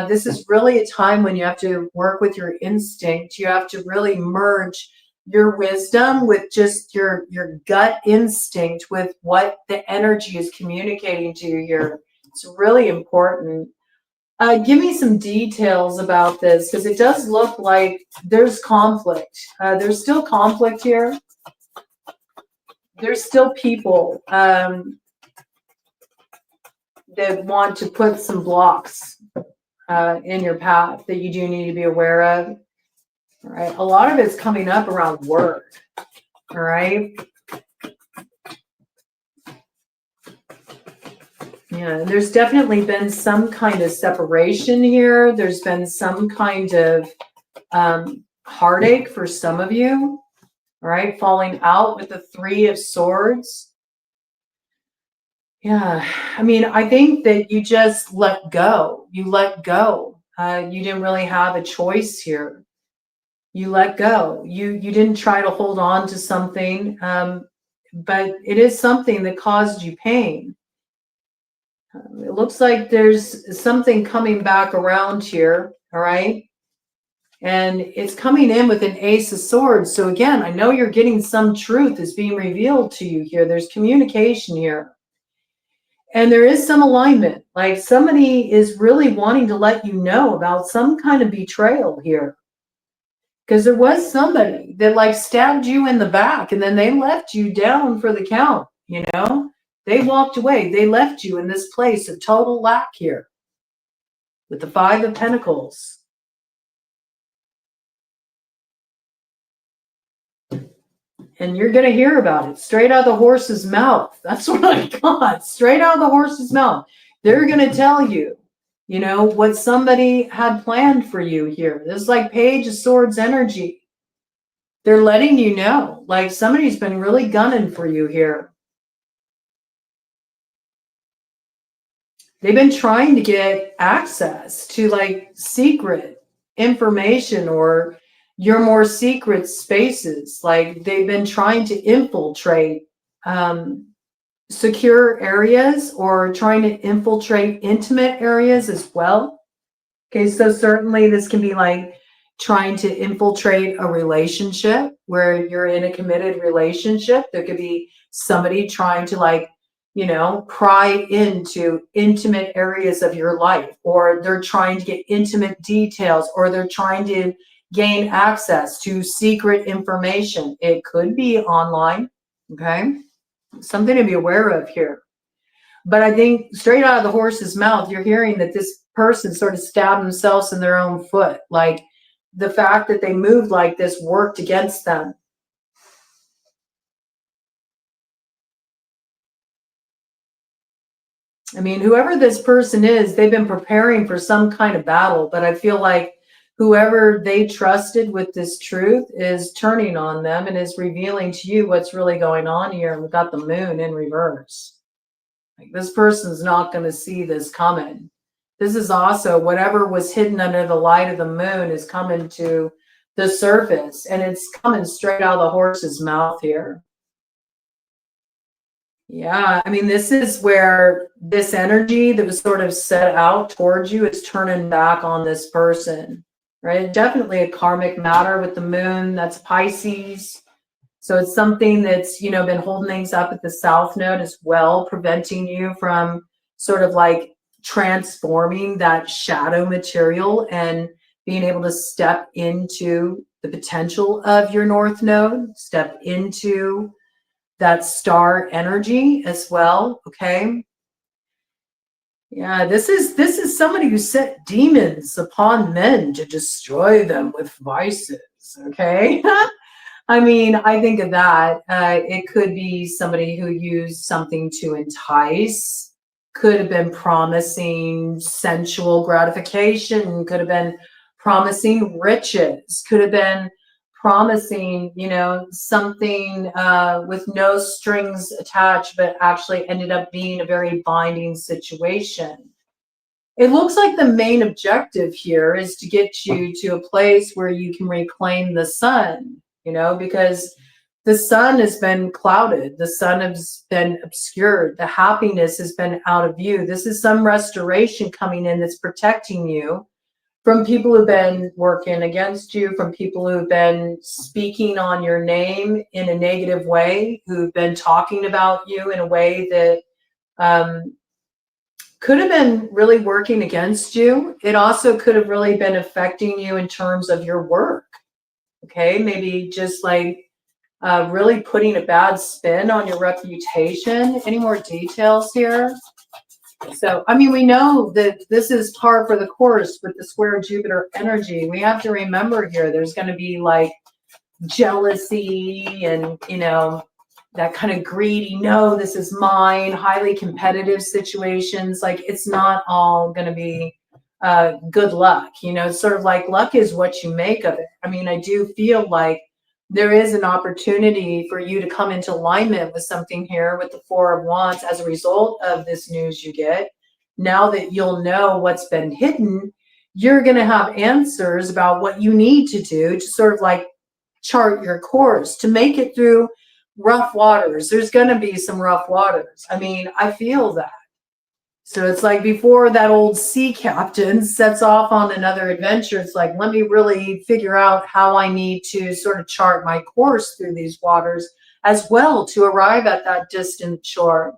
This is really a time when you have to work with your instinct. You have to really merge your wisdom with just your gut instinct with what the energy is communicating to you here. It's really important. Give me some details about this, because it does look like there's conflict. There's still conflict here. There's still people that want to put some blocks in your path that you do need to be aware of. All right. A lot of it's coming up around work. All right. Yeah, there's definitely been some kind of separation here. There's been some kind of heartache for some of you. All right, falling out with the Three of Swords. Yeah, I mean, I think that you just let go. You let go. You didn't really have a choice here. You let go. You didn't try to hold on to something, but it is something that caused you pain. It looks like there's something coming back around here, all right? And it's coming in with an Ace of Swords. So again, I know you're getting some truth is being revealed to you here. There's communication here. And there is some alignment. Like somebody is really wanting to let you know about some kind of betrayal here. Because there was somebody that like stabbed you in the back and then they left you down for the count, you know? They walked away. They left you in this place of total lack here with the Five of Pentacles. And you're going to hear about it straight out of the horse's mouth. That's what I got. Straight out of the horse's mouth. They're going to tell you, you know, what somebody had planned for you here. This is like Page of Swords energy. They're letting you know, like somebody's been really gunning for you here. they've been trying to get access to like secret information or your more secret spaces. Like they've been trying to infiltrate secure areas or trying to infiltrate intimate areas as well. Okay, so certainly this can be like trying to infiltrate a relationship where you're in a committed relationship. There could be somebody trying to like, you know, pry into intimate areas of your life, or they're trying to get intimate details, or they're trying to gain access to secret information. It could be online, okay? Something to be aware of here. But I think straight out of the horse's mouth, you're hearing that this person sort of stabbed themselves in their own foot. Like the fact that they moved like this worked against them. I mean, whoever this person is, they've been preparing for some kind of battle, but I feel like whoever they trusted with this truth is turning on them and is revealing to you what's really going on here. We've got the moon in reverse. Like this person's not going to see this coming. This is also whatever was hidden under the light of the moon is coming to the surface, and it's coming straight out of the horse's mouth here. Yeah, I mean, this is where this energy that was sort of set out towards you is turning back on this person, right? Definitely a karmic matter with the moon. That's Pisces. So it's something that's, you know, been holding things up at the south node as well, preventing you from sort of like transforming that shadow material and being able to step into the potential of your north node, step into that star energy as well. Okay. Yeah, this is somebody who set demons upon men to destroy them with vices. Okay. I mean, I think of that. It could be somebody who used something to entice, could have been promising sensual gratification, could have been promising riches, could have been promising, you know, something with no strings attached, but actually ended up being a very binding situation. It looks like the main objective here is to get you to a place where you can reclaim the sun, you know, because the sun has been clouded, the sun has been obscured, the happiness has been out of view. This is some restoration coming in that's protecting you from people who've been working against you, from people who've been speaking on your name in a negative way, who've been talking about you in a way that could have been really working against you. It also could have really been affecting you in terms of your work. Okay, maybe just like really putting a bad spin on your reputation. Any more details here? So, I mean, we know that this is par for the course with the square Jupiter energy. We have to remember here, there's going to be like jealousy and, you know, that kind of greedy, no, this is mine, highly competitive situations. Like it's not all going to be good luck. You know, it's sort of like luck is what you make of it. I mean, I do feel like there is an opportunity for you to come into alignment with something here with the Four of Wands as a result of this news you get. Now that you'll know what's been hidden, you're going to have answers about what you need to do to sort of like chart your course to make it through rough waters. There's going to be some rough waters. I mean, I feel that. So it's like before that old sea captain sets off on another adventure, it's like, let me really figure out how I need to sort of chart my course through these waters as well to arrive at that distant shore.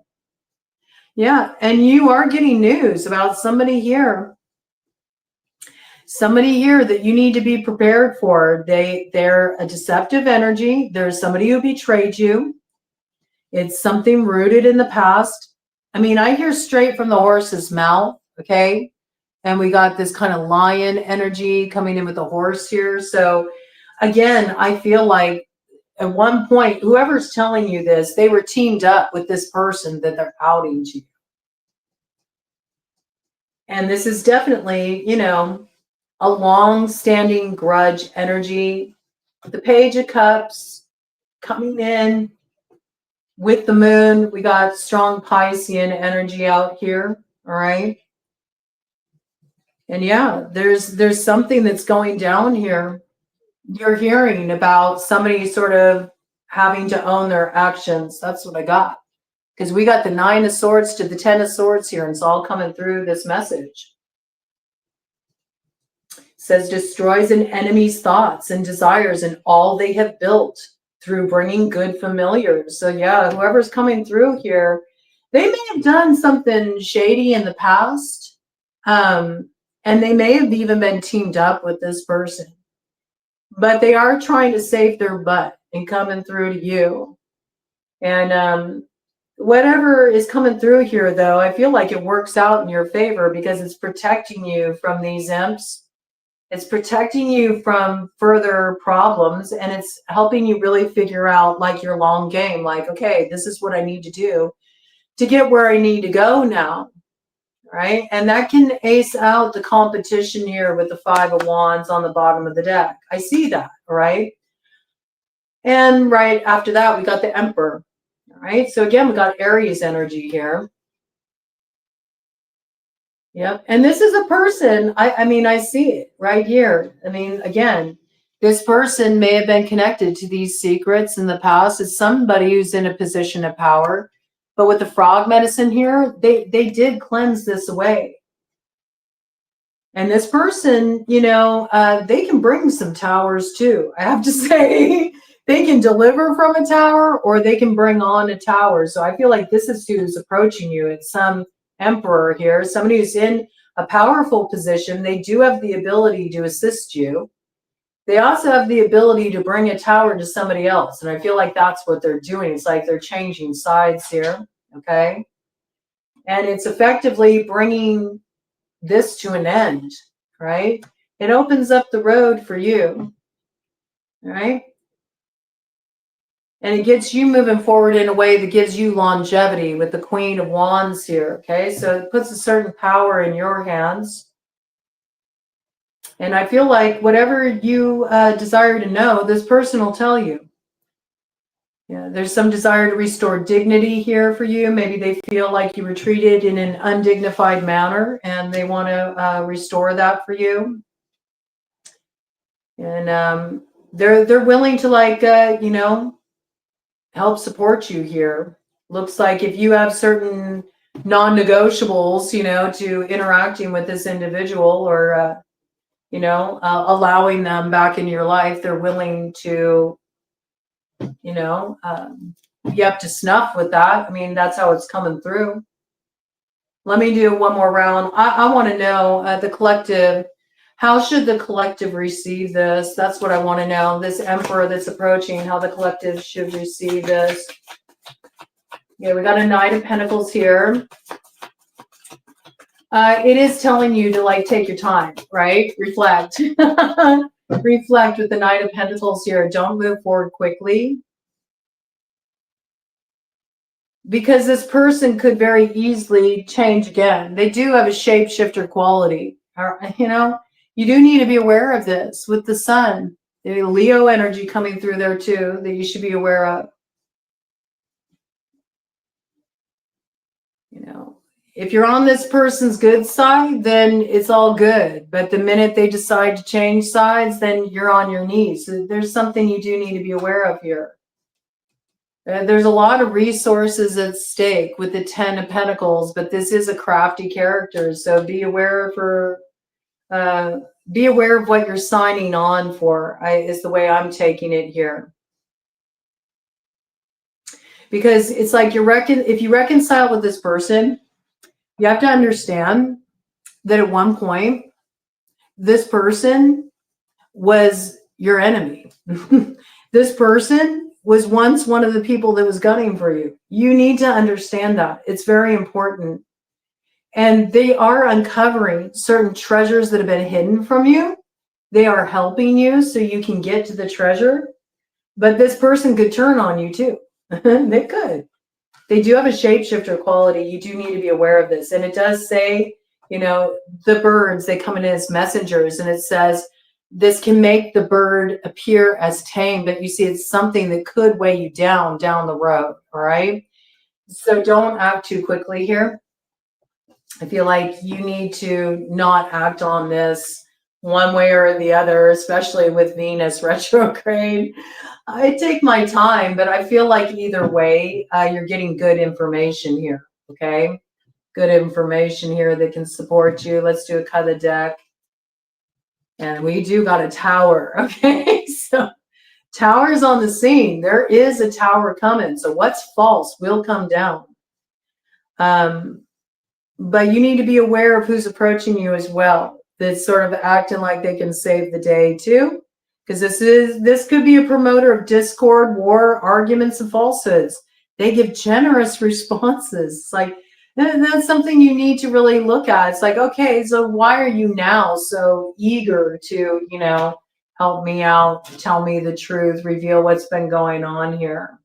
Yeah, and you are getting news about somebody here that you need to be prepared for. They're a deceptive energy. There's somebody who betrayed you. It's something rooted in the past. I mean, I hear straight from the horse's mouth, okay? And we got this kind of lion energy coming in with the horse here. So again, I feel like at one point, whoever's telling you this, they were teamed up with this person that they're outing to you. And this is definitely, you know, a long-standing grudge energy. The Page of Cups coming in with the moon. We got strong Piscean energy out here. All right. And yeah, there's something that's going down here. You're hearing about somebody sort of having to own their actions. That's what I got. Because we got the 9 of Swords to the 10 of Swords here, and it's all coming through this message. It says destroys an enemy's thoughts and desires and all they have built through bringing good familiars. So yeah, whoever's coming through here, they may have done something shady in the past, and they may have even been teamed up with this person. But they are trying to save their butt and coming through to you. And whatever is coming through here, though, I feel like it works out in your favor because it's protecting you from these imps. It's protecting you from further problems, and it's helping you really figure out like your long game. Like, okay, this is what I need to do to get where I need to go now. Right? And that can ace out the competition here with the 5 of Wands on the bottom of the deck. I see that, right? And right after that, we got the Emperor. All right. So again, we got Aries energy here. Yep. And this is a person, I mean, I see it right here. I mean, again, this person may have been connected to these secrets in the past. It's somebody who's in a position of power. But with the frog medicine here, they did cleanse this away. And this person, you know, they can bring some towers too. I have to say, they can deliver from a tower or they can bring on a tower. So I feel like this is who's approaching you. It's some emperor here, somebody who's in a powerful position. They do have the ability to assist you. They also have the ability to bring a tower to somebody else. And I feel like that's what they're doing. It's like they're changing sides here. Okay. And it's effectively bringing this to an end, right? It opens up the road for you, right? And it gets you moving forward in a way that gives you longevity with the Queen of Wands here, okay? So it puts a certain power in your hands. And I feel like whatever you desire to know, this person will tell you. Yeah, there's some desire to restore dignity here for you. Maybe they feel like you were treated in an undignified manner and they want to restore that for you. And they're willing to, like, you know, help support you here. Looks like if you have certain non-negotiables, you know, to interacting with this individual or, you know, allowing them back in your life, they're willing to, you know, be up to snuff with that. I mean, that's how it's coming through. Let me do one more round. I want to know the collective. How should the collective receive this? That's what I want to know. This Emperor that's approaching, how the collective should receive this. Yeah, we got a Knight of Pentacles here. It is telling you to, like, take your time, right? Reflect. Reflect with the Knight of Pentacles here. Don't move forward quickly. Because this person could very easily change again. They do have a shapeshifter quality. You know, you do need to be aware of this with the Sun. The Leo energy coming through there too that you should be aware of. You know, if you're on this person's good side, then it's all good. But the minute they decide to change sides, then you're on your knees. So there's something you do need to be aware of here. There's a lot of resources at stake with the 10 of Pentacles, but this is a crafty character. So be aware of what you're signing on for, is the way I'm taking it here. Because it's like if you reconcile with this person, you have to understand that at one point, this person was your enemy. This person was once one of the people that was gunning for you. You need to understand that. It's very important. And they are uncovering certain treasures that have been hidden from you. They are helping you so you can get to the treasure. But this person could turn on you too. They could. They do have a shapeshifter quality. You do need to be aware of this. And it does say, you know, the birds, they come in as messengers. And it says, this can make the bird appear as tame, but you see, it's something that could weigh you down the road. All right. So don't act too quickly here. I feel like you need to not act on this one way or the other, especially with Venus retrograde. I take my time, but I feel like either way, you're getting good information here. Okay. Good information here that can support you. Let's do a cut of the deck. And we do got a tower. Okay. So tower's on the scene. There is a tower coming. So what's false will come down. But you need to be aware of who's approaching you as well. That's sort of acting like they can save the day too. Because this could be a promoter of discord, war, arguments, and falsehoods. They give generous responses. It's like, that's something you need to really look at. It's like, okay, so why are you now so eager to, help me out, tell me the truth, reveal what's been going on here?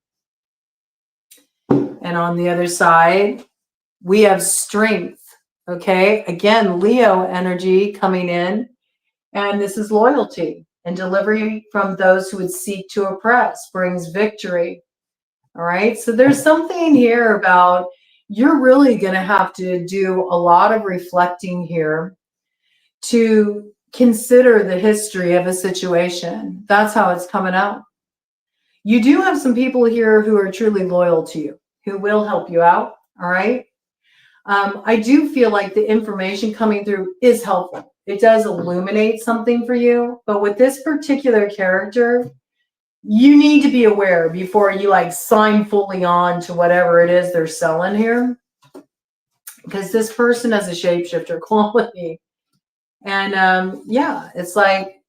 And on the other side, we have strength. Okay. Again, Leo energy coming in. And this is loyalty and delivery from those who would seek to oppress brings victory. All right. So there's something here about you're really going to have to do a lot of reflecting here to consider the history of a situation. That's how it's coming out. You do have some people here who are truly loyal to you, who will help you out. All right. I do feel like the information coming through is helpful. It does illuminate something for you. But with this particular character, you need to be aware before you sign fully on to whatever it is they're selling here. Because this person has a shapeshifter quality. And yeah, it's like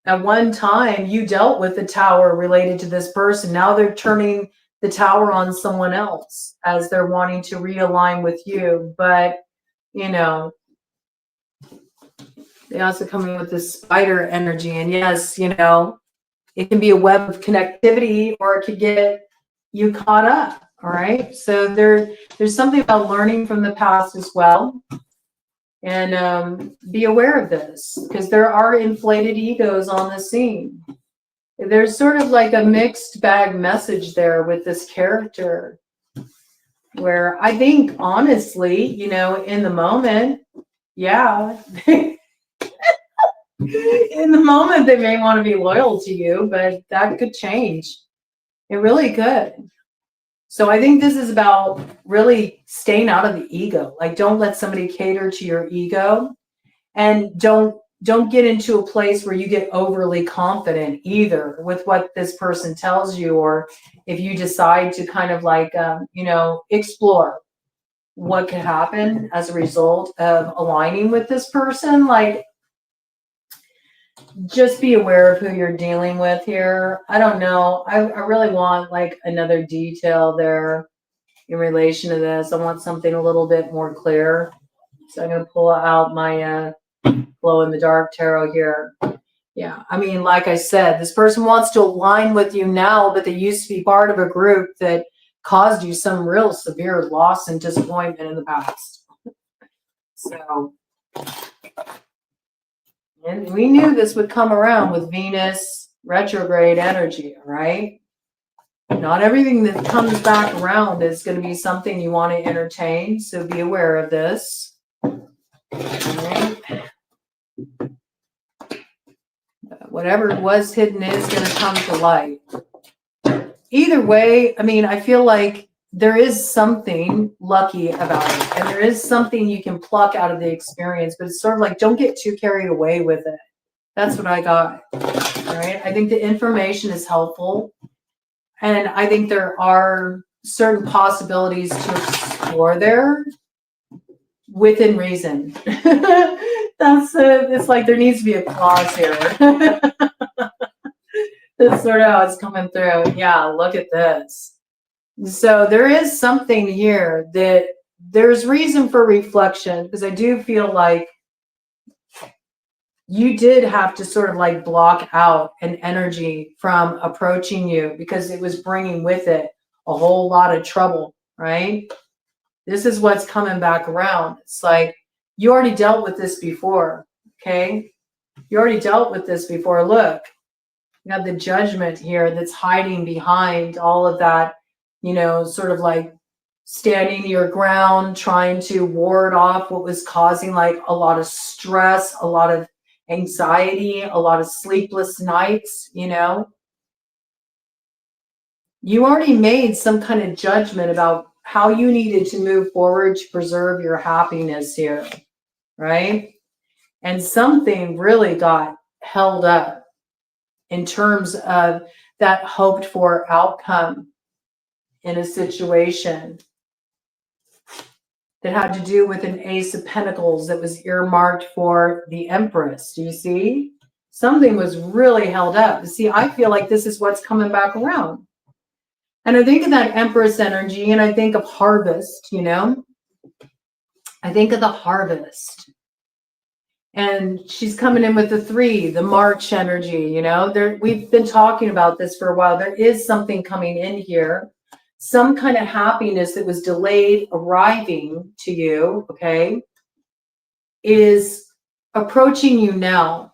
at one time you dealt with the tower related to this person. Now they're turning the tower on someone else as they're wanting to realign with you. But, they also come in with this spider energy. And yes, it can be a web of connectivity or it could get you caught up. All right. So there's something about learning from the past as well. And be aware of this because there are inflated egos on the scene. There's sort of like a mixed bag message there with this character where I think honestly, in the moment, yeah, in the moment they may want to be loyal to you, but that could change. It really could. So I think this is about really staying out of the ego. Like, don't let somebody cater to your ego, and don't get into a place where you get overly confident either with what this person tells you, or if you decide to kind of explore what could happen as a result of aligning with this person. Just be aware of who you're dealing with here. I don't know. I really want another detail there in relation to this. I want something a little bit more clear. So I'm going to pull out my glow in the dark tarot here. Yeah. I mean, like I said, this person wants to align with you now, but they used to be part of a group that caused you some real severe loss and disappointment in the past. So, and we knew this would come around with Venus retrograde energy, all right? Not everything that comes back around is going to be something you want to entertain, so be aware of this. All right. Whatever was hidden is going to come to light. Either way, I mean, I feel like there is something lucky about it, and there is something you can pluck out of the experience, but it's sort of like, don't get too carried away with it. That's what I got. All right. I think the information is helpful, and I think there are certain possibilities to explore there within reason. It's like there needs to be a clause here. That's sort of how it's coming through. Yeah, look at this. So there is something here that there's reason for reflection, because I do feel like you did have to sort of block out an energy from approaching you because it was bringing with it a whole lot of trouble, right? This is what's coming back around. It's like you already dealt with this before, okay? You already dealt with this before. Look, you have the Judgment here that's hiding behind all of that, sort of standing your ground, trying to ward off what was causing like a lot of stress, a lot of anxiety, a lot of sleepless nights, you know. You already made some kind of judgment about how you needed to move forward to preserve your happiness here, right? And something really got held up in terms of that hoped for outcome in a situation that had to do with an Ace of Pentacles that was earmarked for the Empress. Do you see? Something was really held up. See, I feel like this is what's coming back around. And I think of that Empress energy, and I think of harvest, you know? I think of the harvest. And she's coming in with the 3, the March energy, you know? We've been talking about this for a while. There is something coming in here. Some kind of happiness that was delayed arriving to you, okay, is approaching you now.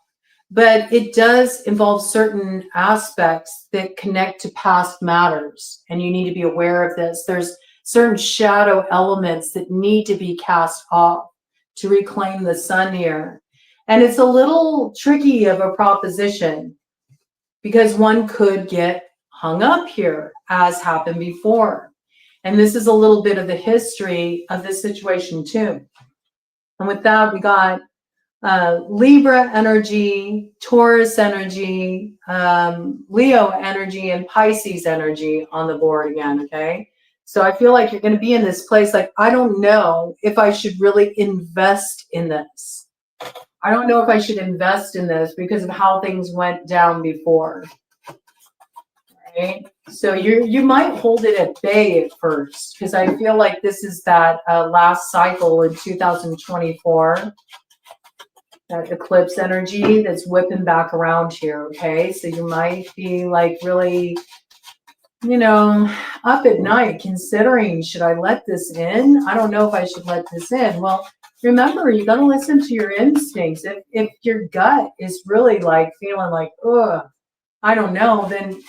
But it does involve certain aspects that connect to past matters, and you need to be aware of this. There's certain shadow elements that need to be cast off to reclaim the sun here. And it's a little tricky of a proposition because one could get hung up here, as happened before. And this is a little bit of the history of this situation too. And with that, we got Libra energy, Taurus energy, Leo energy, and Pisces energy on the board again, okay? So I feel like you're going to be in this place like, I don't know if I should really invest in this. I don't know if I should invest in this because of how things went down before. Right? So you might hold it at bay at first because I feel like this is that last cycle in 2024. That eclipse energy that's whipping back around here, okay? So you might be like really, you know, up at night considering, should I let this in? I don't know if I should let this in. Well, remember, you got to listen to your instincts. If your gut is really like feeling like, ugh, I don't know, then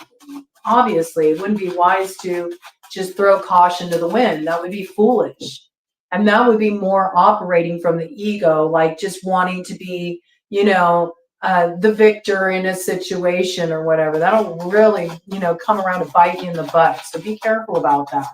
obviously it wouldn't be wise to just throw caution to the wind. That would be foolish. And that would be more operating from the ego, like just wanting to be, you know, the victor in a situation or whatever. That'll really, you know, come around to bite you in the butt. So be careful about that.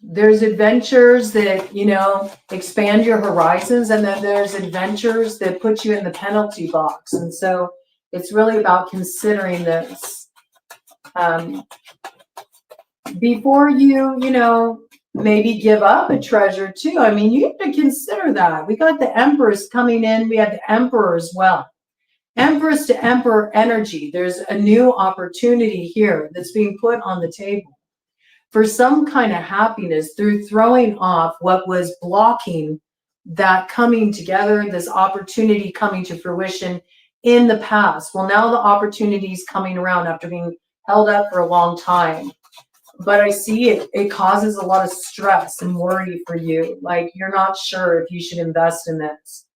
There's adventures that, you know, expand your horizons, and then there's adventures that put you in the penalty box. And so it's really about considering this. Before you know, maybe give up a treasure too. I mean, you have to consider that. We got the Empress coming in. We have the Emperor as well. Empress to Emperor energy. There's a new opportunity here that's being put on the table for some kind of happiness through throwing off what was blocking that coming together, this opportunity coming to fruition in the past. Well, now the opportunity is coming around after being held up for a long time. But I see it causes a lot of stress and worry for you. Like, you're not sure if you should invest in this.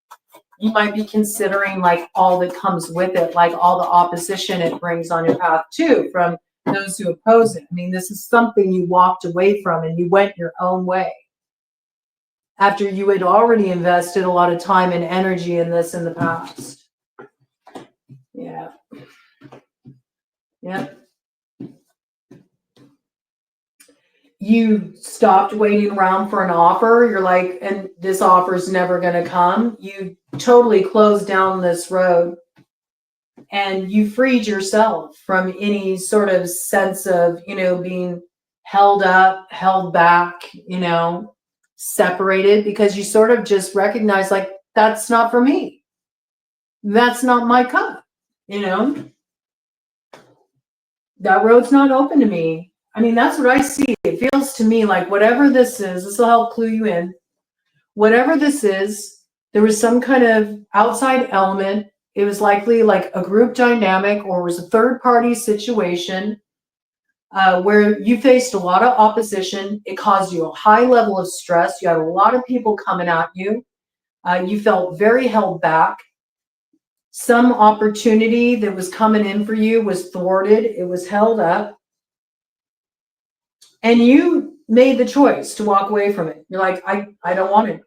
You might be considering like all that comes with it, like all the opposition it brings on your path too, from those who oppose it. I mean, this is something you walked away from and you went your own way after you had already invested a lot of time and energy in this in the past. Yeah. Yep. You stopped waiting around for an offer. You're like, and this offer is never going to come. You totally closed down this road and you freed yourself from any sort of sense of, you know, being held up, held back, you know, separated, because you sort of just recognize like, that's not for me. That's not my cup, you know, that road's not open to me. I mean, that's what I see. It feels to me like whatever this is, this will help clue you in. Whatever this is, there was some kind of outside element. It was likely like a group dynamic, or it was a third party situation where you faced a lot of opposition. It caused you a high level of stress. You had a lot of people coming at you. You felt very held back. Some opportunity that was coming in for you was thwarted. It was held up. And you made the choice to walk away from it. You're like, I don't want it.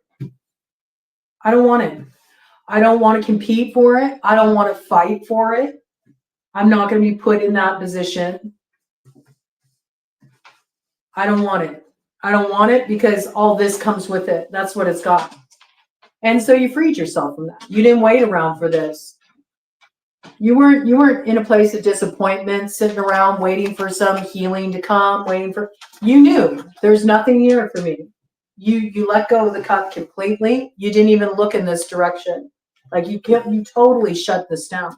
I don't want it. I don't want to compete for it. I don't want to fight for it. I'm not going to be put in that position. I don't want it. I don't want it because all this comes with it. That's what it's got. And so you freed yourself from that. You didn't wait around for this. You weren't in a place of disappointment, sitting around waiting for some healing to come, you knew there's nothing here for me. You let go of the cup completely. You didn't even look in this direction. Like you totally shut this down.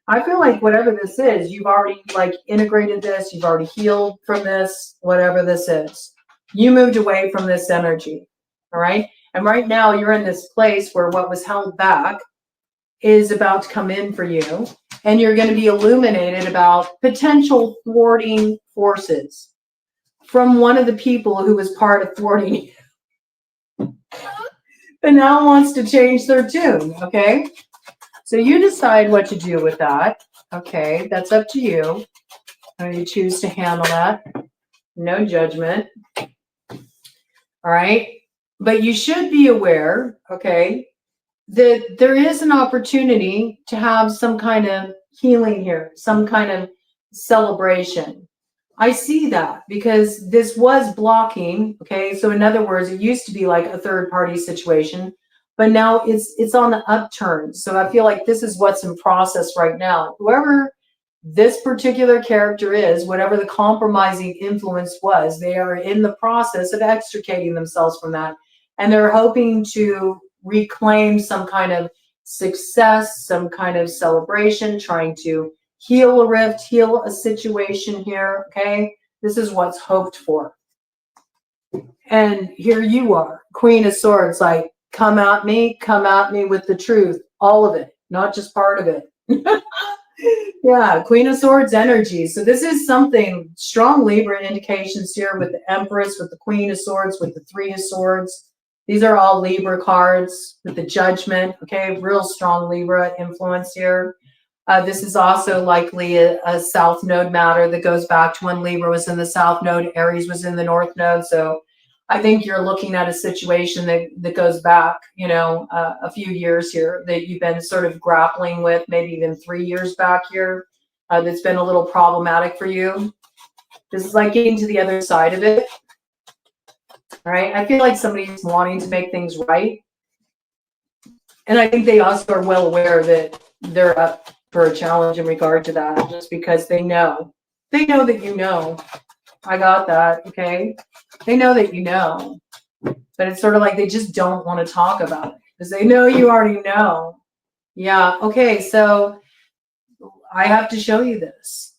I feel like whatever this is, you've already like integrated this, you've already healed from this, whatever this is. You moved away from this energy. All right. And right now you're in this place where what was held back is about to come in for you, and you're going to be illuminated about potential thwarting forces from one of the people who was part of thwarting you, but now wants to change their tune. Okay, so you decide what to do with that. Okay, that's up to you. How you choose to handle that. No judgment. All right, but you should be aware, okay, that there is an opportunity to have some kind of healing here, some kind of celebration. I see that because this was blocking. Okay, so in other words, it used to be like a third party situation, but now it's on the upturn. So I feel like this is what's in process right now. Whoever this particular character is, whatever the compromising influence was, they are in the process of extricating themselves from that, and they're hoping to reclaim some kind of success, some kind of celebration, trying to heal a rift, heal a situation here. Okay, this is what's hoped for. And here you are, Queen of Swords, like, come at me with the truth, all of it, not just part of it. Yeah, Queen of Swords energy. So this is something strong Libra indications here with the Empress, with the Queen of Swords, with the Three of Swords. These are all Libra cards with the Judgment. Okay, real strong Libra influence here. This is also likely a South Node matter that goes back to when Libra was in the South Node, Aries was in the North Node. So I think you're looking at a situation that goes back, a few years here that you've been sort of grappling with, maybe even 3 years back here, that's been a little problematic for you. This is like getting to the other side of it. All right. I feel like somebody's wanting to make things right. And I think they also are well aware that they're up for a challenge in regard to that, just because they know that you know. I got that. Okay. They know that you know, but it's sort of like they just don't want to talk about it because they know you already know. Yeah. Okay. So I have to show you this.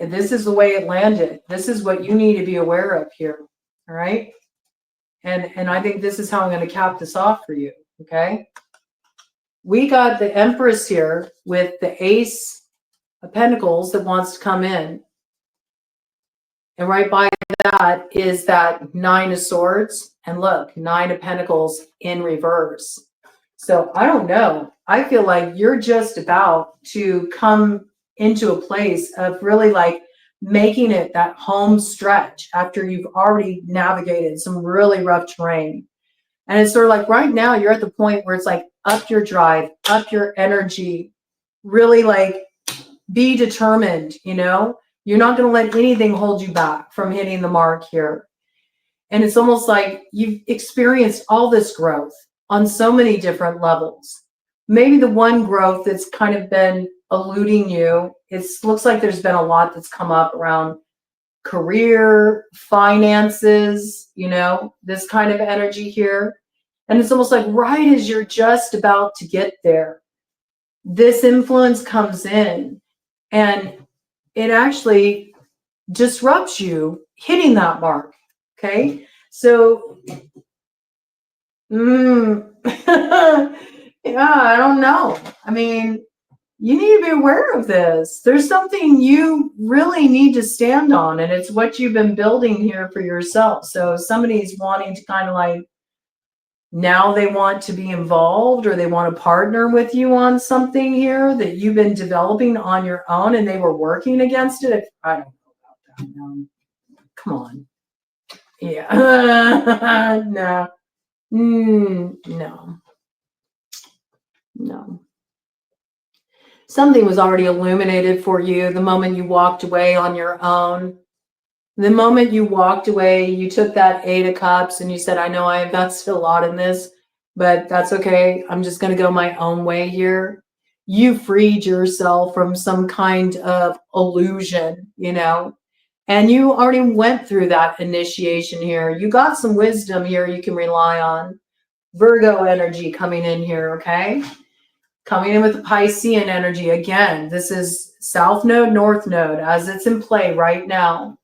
And this is the way it landed. This is what you need to be aware of here. All right. And I think this is how I'm going to cap this off for you. Okay. We got the Empress here with the Ace of Pentacles that wants to come in. And right by that is that Nine of Swords. And look, Nine of Pentacles in reverse. So I don't know. I feel like you're just about to come into a place of really like making it that home stretch after you've already navigated some really rough terrain. And it's sort of like right now you're at the point where it's like up your drive, up your energy, really like be determined, You're not going to let anything hold you back from hitting the mark here. And it's almost like you've experienced all this growth on so many different levels. Maybe the one growth that's kind of been eluding you, it looks like there's been a lot that's come up around career, finances, this kind of energy here. And it's almost like right as you're just about to get there, this influence comes in and it actually disrupts you hitting that mark. Okay. So, yeah, I don't know. I mean, you need to be aware of this. There's something you really need to stand on, and it's what you've been building here for yourself. So somebody's wanting to kind of like now they want to be involved, or they want to partner with you on something here that you've been developing on your own and they were working against it. I don't know about that. No. Come on. Yeah. No. No. No. Something was already illuminated for you the moment you walked away on your own. The moment you walked away, you took that 8 of Cups and you said, I know I invested a lot in this, but that's okay. I'm just going to go my own way here. You freed yourself from some kind of illusion, you know, and you already went through that initiation here. You got some wisdom here you can rely on. Virgo energy coming in here, okay? Coming in with the Piscean energy. Again, this is South Node, North Node, as it's in play right now.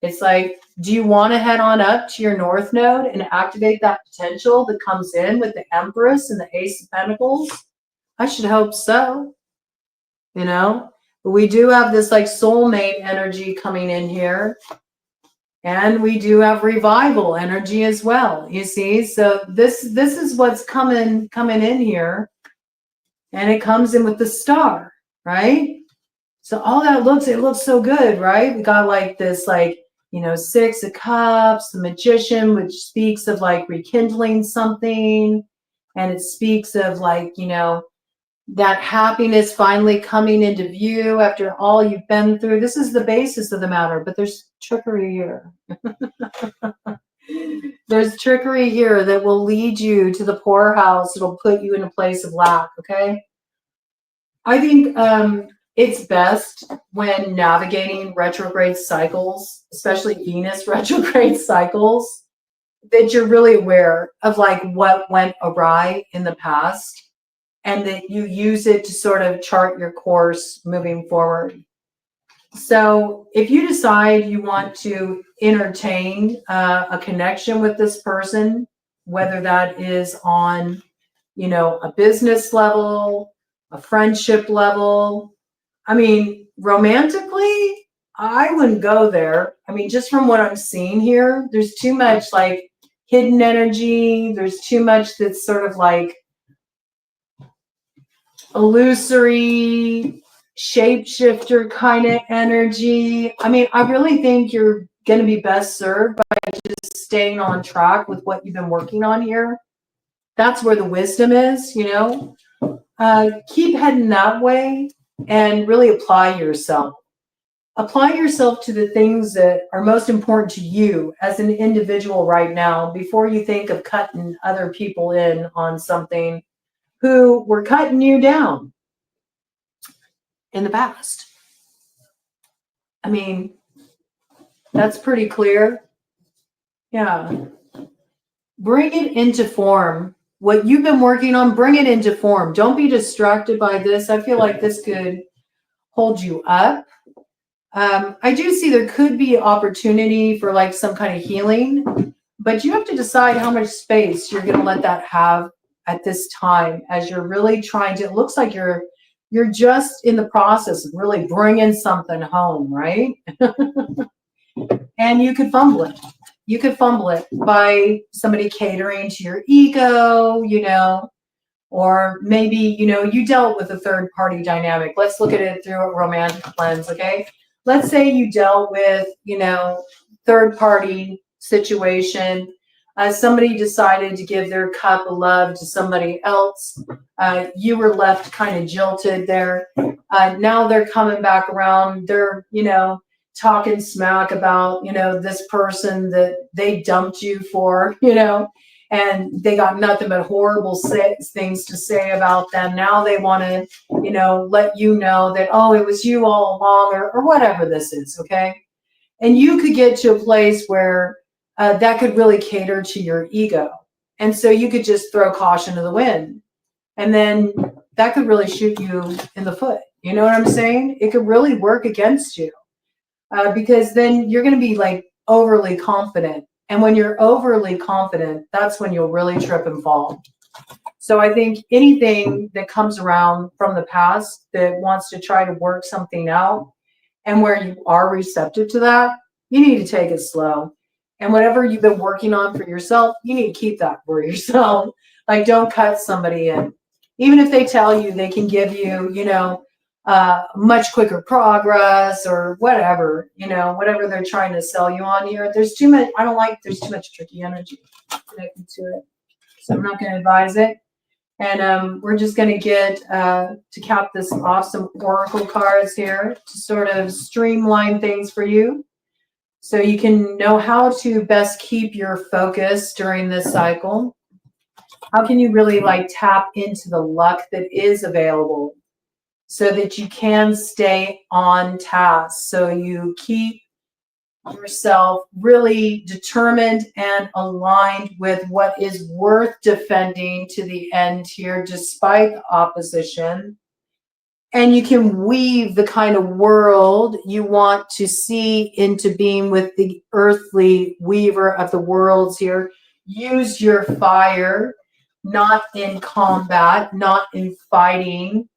It's like, do you want to head on up to your North Node and activate that potential that comes in with the Empress and the Ace of Pentacles? I should hope so, you know? But we do have this like soulmate energy coming in here. And we do have revival energy as well, you see? So this is what's coming in here. And it comes in with the star, right? So all that it looks so good, right? We got like this, like, you know, 6 of Cups, the Magician, which speaks of like rekindling something. And it speaks of like, you know, that happiness finally coming into view after all you've been through. This is the basis of the matter, but there's trickery here. There's trickery here that will lead you to the poorhouse. It'll put you in a place of lack, okay? I think it's best when navigating retrograde cycles, especially Venus retrograde cycles, that you're really aware of like what went awry in the past and that you use it to sort of chart your course moving forward. So if you decide you want to entertain a connection with this person, whether that is on, you know, a business level, a friendship level, I mean, romantically, I wouldn't go there. I mean, just from what I'm seeing here, there's too much like hidden energy. There's too much that's sort of like illusory, shapeshifter kind of energy. I mean, I really think you're going to be best served by just staying on track with what you've been working on here. That's where the wisdom is, you know. Keep heading that way and really apply yourself. Apply yourself to the things that are most important to you as an individual right now before you think of cutting other people in on something who were cutting you down in the past. I mean, that's pretty clear. Yeah. Bring it into form. What you've been working on, bring it into form. Don't be distracted by this. I feel like this could hold you up. I do see there could be opportunity for like some kind of healing, but you have to decide how much space you're going to let that have at this time as you're really trying to, it looks like you're just in the process of really bringing something home, right? And you could fumble it. You could fumble it by somebody catering to your ego, you know, or maybe, you know, you dealt with a third party dynamic. Let's look at it through a romantic lens, okay? Let's say you dealt with, you know, third party situation. Somebody decided to give their cup of love to somebody else. You were left kind of jilted there. Now they're coming back around. They're, you know, talking smack about, you know, this person that they dumped you for, you know, and they got nothing but horrible things to say about them. Now they want to, you know, let you know that, oh, it was you all along, or whatever this is, okay? And you could get to a place where that could really cater to your ego. And so you could just throw caution to the wind. And then that could really shoot you in the foot. You know what I'm saying? It could really work against you because then you're going to be like overly confident. And when you're overly confident, that's when you'll really trip and fall. So I think anything that comes around from the past that wants to try to work something out and where you are receptive to that, you need to take it slow. And whatever you've been working on for yourself, you need to keep that for yourself. Like, don't cut somebody in. Even if they tell you they can give you, much quicker progress or whatever, whatever they're trying to sell you on here. There's too much, there's too much tricky energy connected to it. So I'm not going to advise it. And we're just going to get, to cap this off, some oracle cards here to sort of streamline things for you, so you can know how to best keep your focus during this cycle. How can you really tap into the luck that is available so that you can stay on task, so you keep yourself really determined and aligned with what is worth defending to the end here, despite the opposition. And you can weave the kind of world you want to see into being with the earthly weaver of the worlds here. Use your fire, not in combat, not in fighting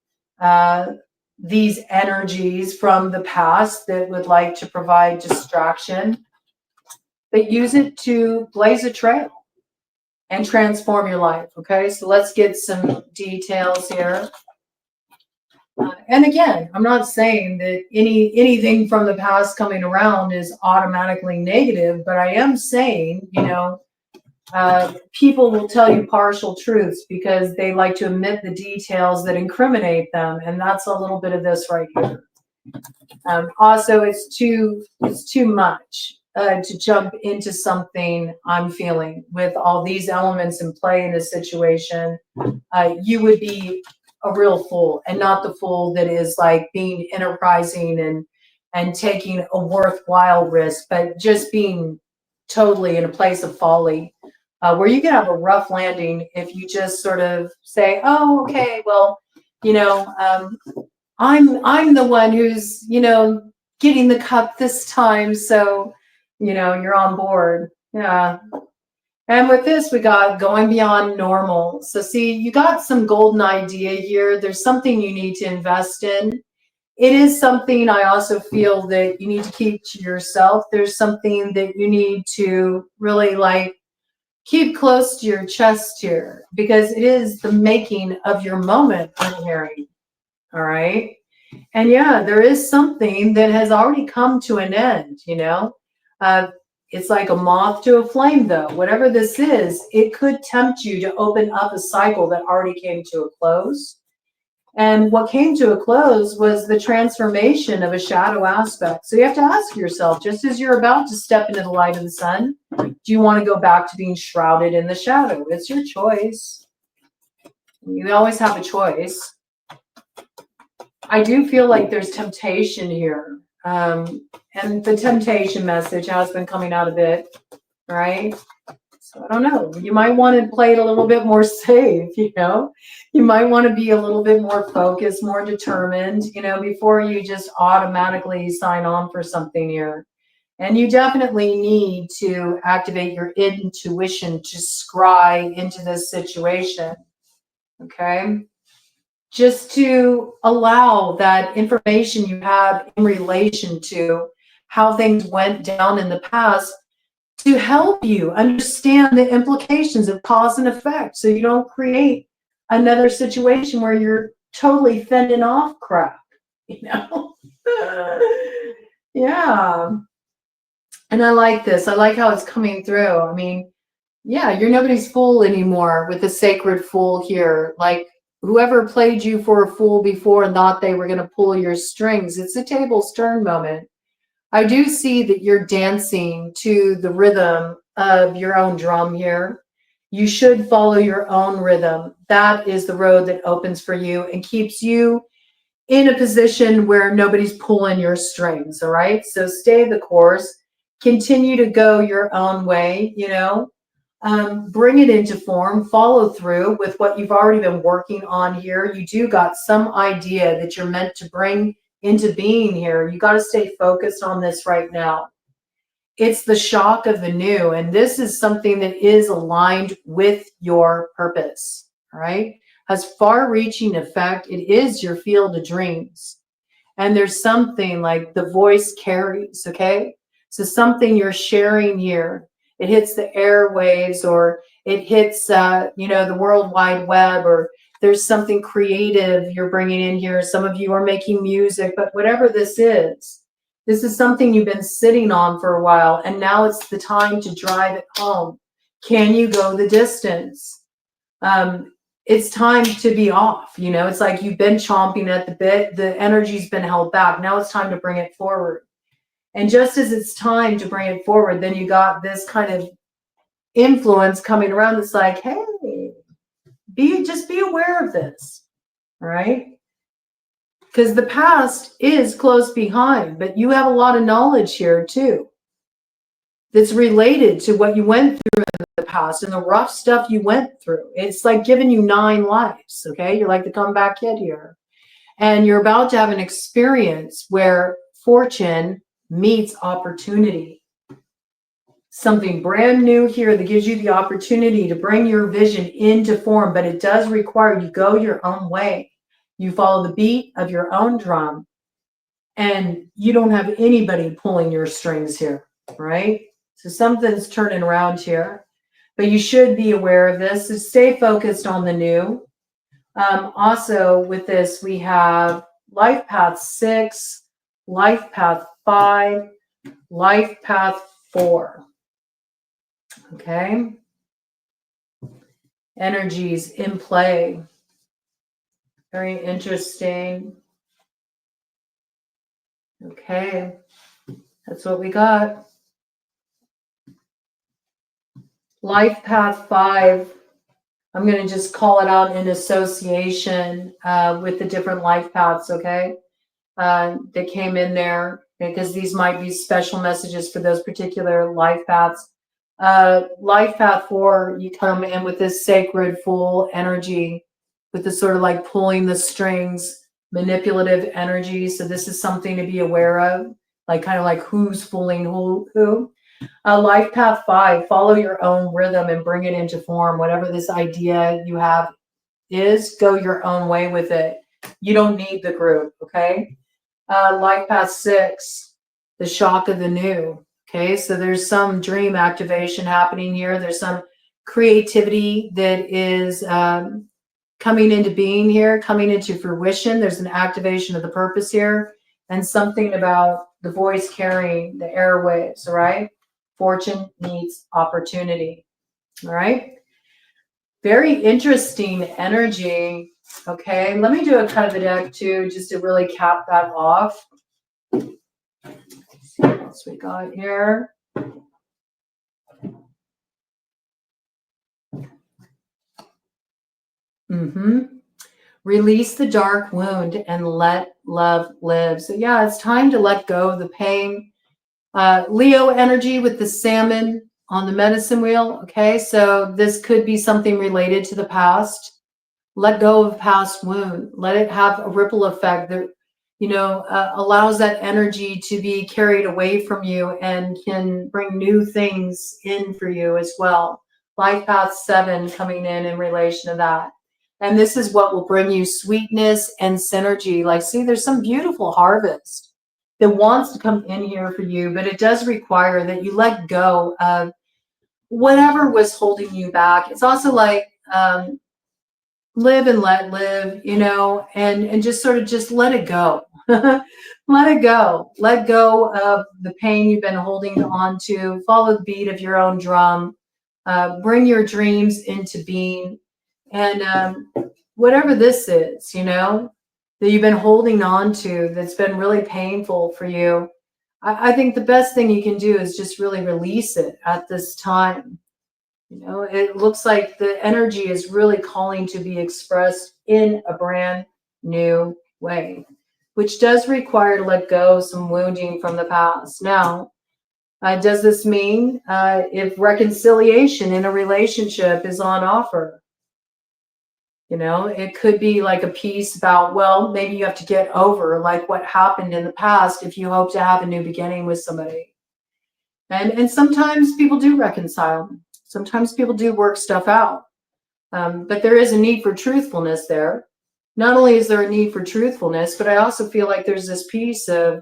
these energies from the past that would like to provide distraction, but use it to blaze a trail and transform your life. Okay, so let's get some details here. And again, I'm not saying that anything from the past coming around is automatically negative, but I am saying, people will tell you partial truths because they like to omit the details that incriminate them, and that's a little bit of this right here. Also, it's too much to jump into something I'm feeling with all these elements in play in a situation. You would be a real fool, and not the fool that is being enterprising and taking a worthwhile risk, but just being totally in a place of folly, where you can have a rough landing if you just sort of say, oh, okay, well, I'm the one who's, getting the cup this time, so, you're on board. Yeah. And with this, we got going beyond normal. So see, you got some golden idea here. There's something you need to invest in. It is something I also feel that you need to keep to yourself. There's something that you need to really keep close to your chest here, because it is the making of your moment, I'm hearing. All right. And yeah, there is something that has already come to an end, it's like a moth to a flame, though. Whatever this is, it could tempt you to open up a cycle that already came to a close. And what came to a close was the transformation of a shadow aspect. So you have to ask yourself, just as you're about to step into the light of the sun, do you want to go back to being shrouded in the shadow? It's your choice. You always have a choice. I do feel like there's temptation here. And the temptation message has been coming out a bit, right? So I don't know. You might want to play it a little bit more safe, You might want to be a little bit more focused, more determined, before you just automatically sign on for something here. And you definitely need to activate your intuition to scry into this situation, okay? Just to allow that information you have in relation to how things went down in the past to help you understand the implications of cause and effect, so you don't create another situation where you're totally fending off crap, Yeah. And I like this. I like how it's coming through. I mean, yeah, you're nobody's fool anymore with the sacred fool here. Whoever played you for a fool before and thought they were going to pull your strings, it's a tables turn moment. I do see that you're dancing to the rhythm of your own drum here. You should follow your own rhythm. That is the road that opens for you and keeps you in a position where nobody's pulling your strings, all right? So stay the course. Continue to go your own way, bring it into form, follow through with what you've already been working on here. You do got some idea that you're meant to bring into being here. You got to stay focused on this right now. It's the shock of the new, and this is something that is aligned with your purpose, all right? Has far-reaching effect. It is your field of dreams. And there's something like the voice carries, okay? So something you're sharing here, it hits the airwaves, or it hits, you know, the World Wide Web, or there's something creative you're bringing in here. Some of you are making music, but whatever this is something you've been sitting on for a while, and now it's the time to drive it home. Can you go the distance? It's time to be off. You know, it's like you've been chomping at the bit. The energy's been held back. Now it's time to bring it forward. And just as it's time to bring it forward, then you got this kind of influence coming around that's like, hey, just be aware of this, all right? Because the past is close behind, but you have a lot of knowledge here too that's related to what you went through in the past and the rough stuff you went through. It's like giving you 9 lives, okay? You're like the comeback kid here. And you're about to have an experience where fortune meets opportunity. Something brand new here that gives you the opportunity to bring your vision into form, but it does require you go your own way. You follow the beat of your own drum, and you don't have anybody pulling your strings here, right? So something's turning around here, but you should be aware of this. So stay focused on the new. Also with this, we have life path 6, life path 5, life path 4. Okay. Energies in play. Very interesting. Okay. That's what we got. Life path 5. I'm going to just call it out in association with the different life paths, okay? That came in there, because these might be special messages for those particular life paths. Life path 4, you come in with this sacred fool energy, with the sort of like pulling the strings, manipulative energy. So this is something to be aware of, like kind of like who's fooling who. Life path 5, follow your own rhythm and bring it into form. Whatever this idea you have is, go your own way with it. You don't need the group, okay? Life path 6, the shock of the new. Okay, so there's some dream activation happening here. There's some creativity that is coming into being here, coming into fruition. There's an activation of the purpose here, and something about the voice carrying the airwaves, all right? Fortune meets opportunity, all right? Very interesting energy. Okay, let me do a cut of the deck too, just to really cap that off. Let's see what else we got here. Release the dark wound and let love live. So yeah, it's time to let go of the pain. Leo energy with the salmon on the medicine wheel. Okay, so this could be something related to the past. Let go of past wound. Let it have a ripple effect that, you know, allows that energy to be carried away from you and can bring new things in for you as well. Life path 7 coming in relation to that. And this is what will bring you sweetness and synergy. Like, see, there's some beautiful harvest that wants to come in here for you, but it does require that you let go of whatever was holding you back. It's also like live and let live, you know, and just sort of just let it go. Let it go. Let go of the pain you've been holding on to. Follow the beat of your own drum. Bring your dreams into being. And whatever this is, you know, that you've been holding on to, that's been really painful for you, I think the best thing you can do is just really release it at this time. You know, it looks like the energy is really calling to be expressed in a brand new way, which does require to let go of some wounding from the past. Now, does this mean if reconciliation in a relationship is on offer? You know, it could be like a piece about, well, maybe you have to get over like what happened in the past if you hope to have a new beginning with somebody. And sometimes people do reconcile. Sometimes people do work stuff out. But there is a need for truthfulness there. Not only is there a need for truthfulness, but I also feel like there's this piece of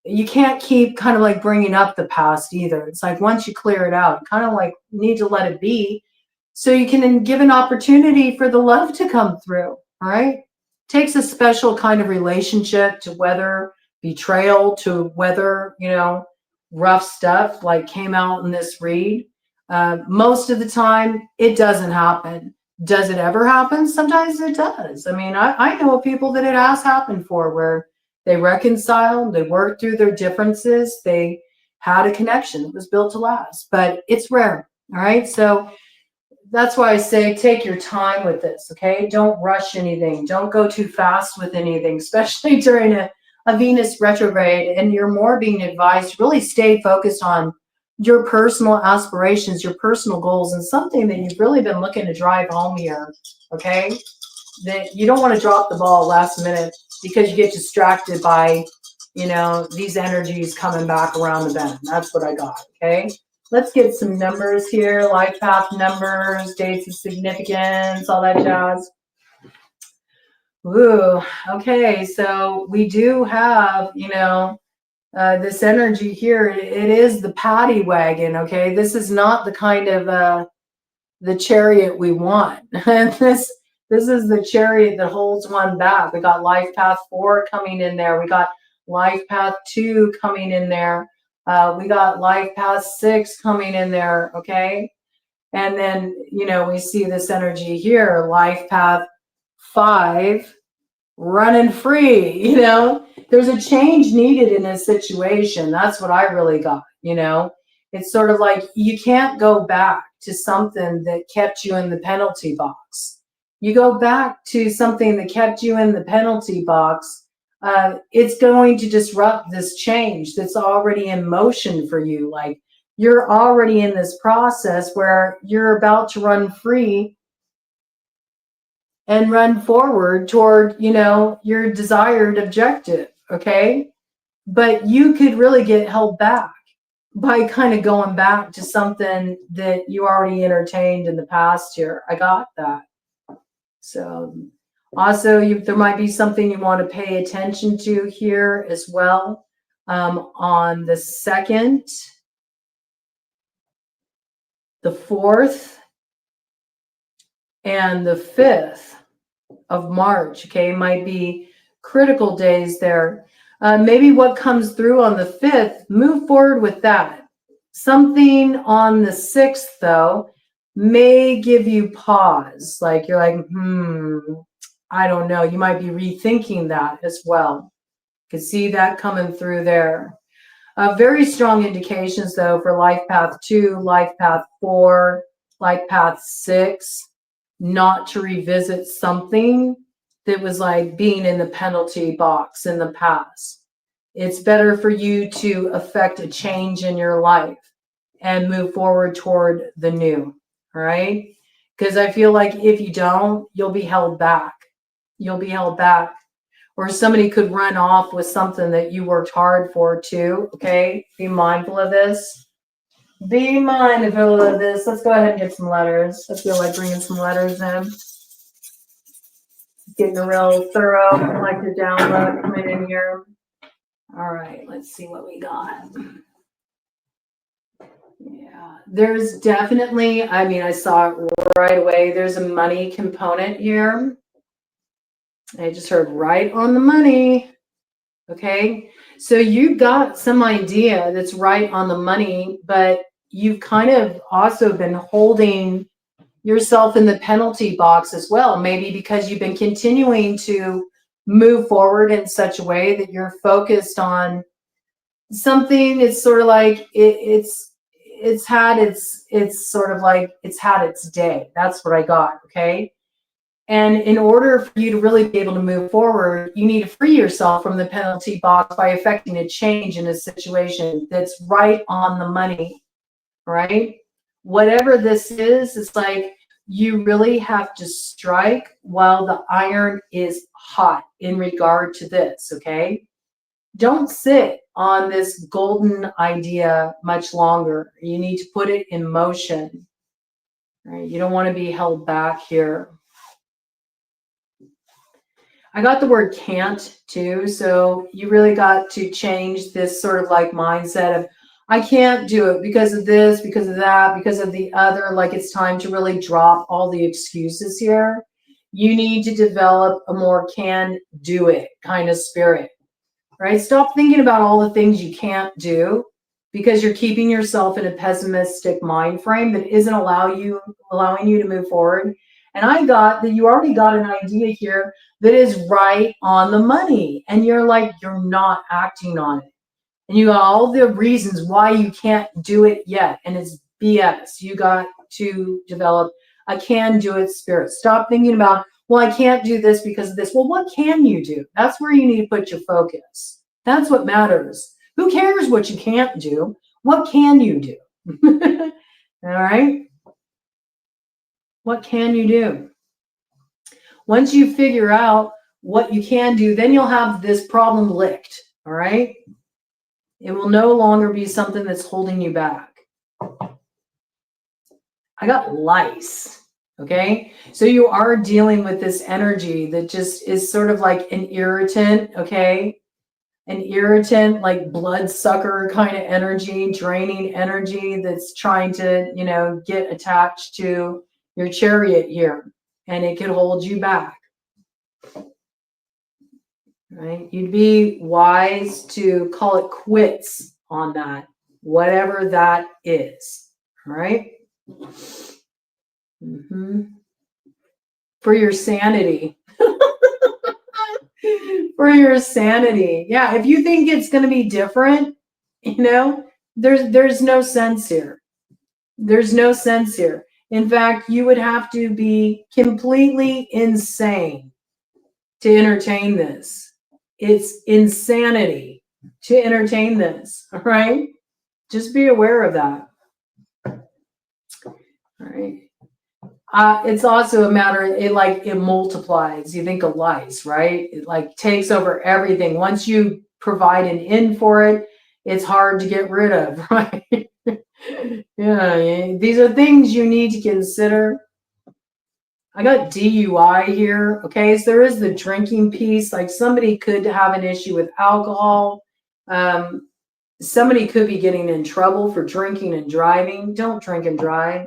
you can't keep kind of like bringing up the past either. It's like once you clear it out, kind of like need to let it be so you can give an opportunity for the love to come through. All right. Takes a special kind of relationship to weather betrayal, to weather, you know, rough stuff like came out in this read. Most of the time, it doesn't happen. Does it ever happen? Sometimes it does. I mean, I know people that it has happened for where they reconciled, they worked through their differences, they had a connection that was built to last, but it's rare. All right. So that's why I say take your time with this, okay? Don't rush anything. Don't go too fast with anything, especially during a Venus retrograde. And you're more being advised to really stay focused on your personal aspirations, your personal goals, and something that you've really been looking to drive home here, okay? That you don't want to drop the ball last minute because you get distracted by, you know, these energies coming back around the bend. That's what I got, okay? Let's get some numbers here, life path numbers, dates of significance, all that jazz. Ooh, okay, so we do have, you know, this energy here. It is the paddy wagon, okay? This is not the kind of the chariot we want. this is the chariot that holds one back. We got life path 4 coming in there. We got life path 2 coming in there. We got life path 6 coming in there, okay? And then, you know, we see this energy here, life path 5, running free, you know? There's a change needed in this situation. That's what I really got, you know? It's sort of like you can't go back to something that kept you in the penalty box. You go back to something that kept you in the penalty box, it's going to disrupt this change that's already in motion for you. Like you're already in this process where you're about to run free and run forward toward, you know, your desired objective, okay? But you could really get held back by kind of going back to something that you already entertained in the past here. I got that. So also, there might be something you want to pay attention to here as well. On the 2nd, the 4th, and the 5th of March, okay, might be critical days there. Maybe what comes through on the 5th, move forward with that. Something on the 6th, though, may give you pause. Like you're like, I don't know. You might be rethinking that as well. Could see that coming through there. Very strong indications, though, for life path 2, life path 4, life path 6, not to revisit something that was like being in the penalty box in the past. It's better for you to affect a change in your life and move forward toward the new, all right? Because I feel like if you don't, you'll be held back. You'll be held back. Or somebody could run off with something that you worked hard for too, okay? Be mindful of this. Be mindful of this. Let's go ahead and get some letters. I feel like bringing some letters in. Getting a real thorough collective download coming in here. All right, let's see what we got. Yeah, there's definitely, I mean, I saw it right away. There's a money component here. I just heard right on the money. Okay, so you got some idea that's right on the money, but you've kind of also been holding yourself in the penalty box as well, maybe because you've been continuing to move forward in such a way that you're focused on something. It's sort of like it's had it's sort of like it's had its day. That's what I got. Okay. And in order for you to really be able to move forward, you need to free yourself from the penalty box by effecting a change in a situation that's right on the money, right? Whatever this is, it's like you really have to strike while the iron is hot in regard to this, okay? Don't sit on this golden idea much longer. You need to put it in motion, right? You don't want to be held back here. I got the word can't too. So you really got to change this sort of like mindset of, I can't do it because of this, because of that, because of the other. Like it's time to really drop all the excuses here. You need to develop a more can do it kind of spirit, right? Stop thinking about all the things you can't do because you're keeping yourself in a pessimistic mind frame that isn't allowing you to move forward. And I got that you already got an idea here that is right on the money. And you're like, you're not acting on it. And you got all the reasons why you can't do it yet. And it's BS. You got to develop a can do it spirit. Stop thinking about, well, I can't do this because of this. Well, what can you do? That's where you need to put your focus. That's what matters. Who cares what you can't do? What can you do? All right. What can you do? Once you figure out what you can do, then you'll have this problem licked. All right. It will no longer be something that's holding you back. I got lice. Okay. So you are dealing with this energy that just is sort of like an irritant. Okay. An irritant, like bloodsucker kind of energy, draining energy that's trying to, get attached to your chariot here. And it could hold you back. Right? You'd be wise to call it quits on that, whatever that is. All right? For your sanity. For your sanity. Yeah, if you think it's going to be different, there's no sense here. There's no sense here. In fact, you would have to be completely insane to entertain this. It's insanity to entertain this, all right? Just be aware of that. All right. It's also a matter, it multiplies. You think of lice, right? It like takes over everything. Once you provide an in for it, it's hard to get rid of, right? Yeah, these are things you need to consider. I got DUI here. Okay, so there is the drinking piece. Like somebody could have an issue with alcohol. Somebody could be getting in trouble for drinking and driving. Don't drink and drive.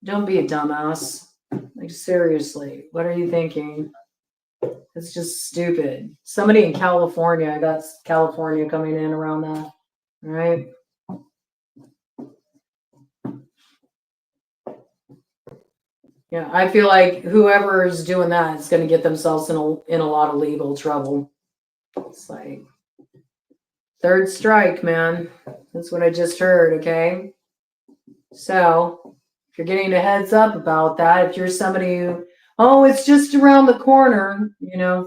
Don't be a dumbass. Like seriously, what are you thinking? It's just stupid. Somebody in California, I got California coming in around that. All right. Yeah, I feel like whoever is doing that is going to get themselves in a lot of legal trouble. It's like third strike, man. That's what I just heard, okay? So if you're getting a heads up about that, if you're somebody who, oh, it's just around the corner,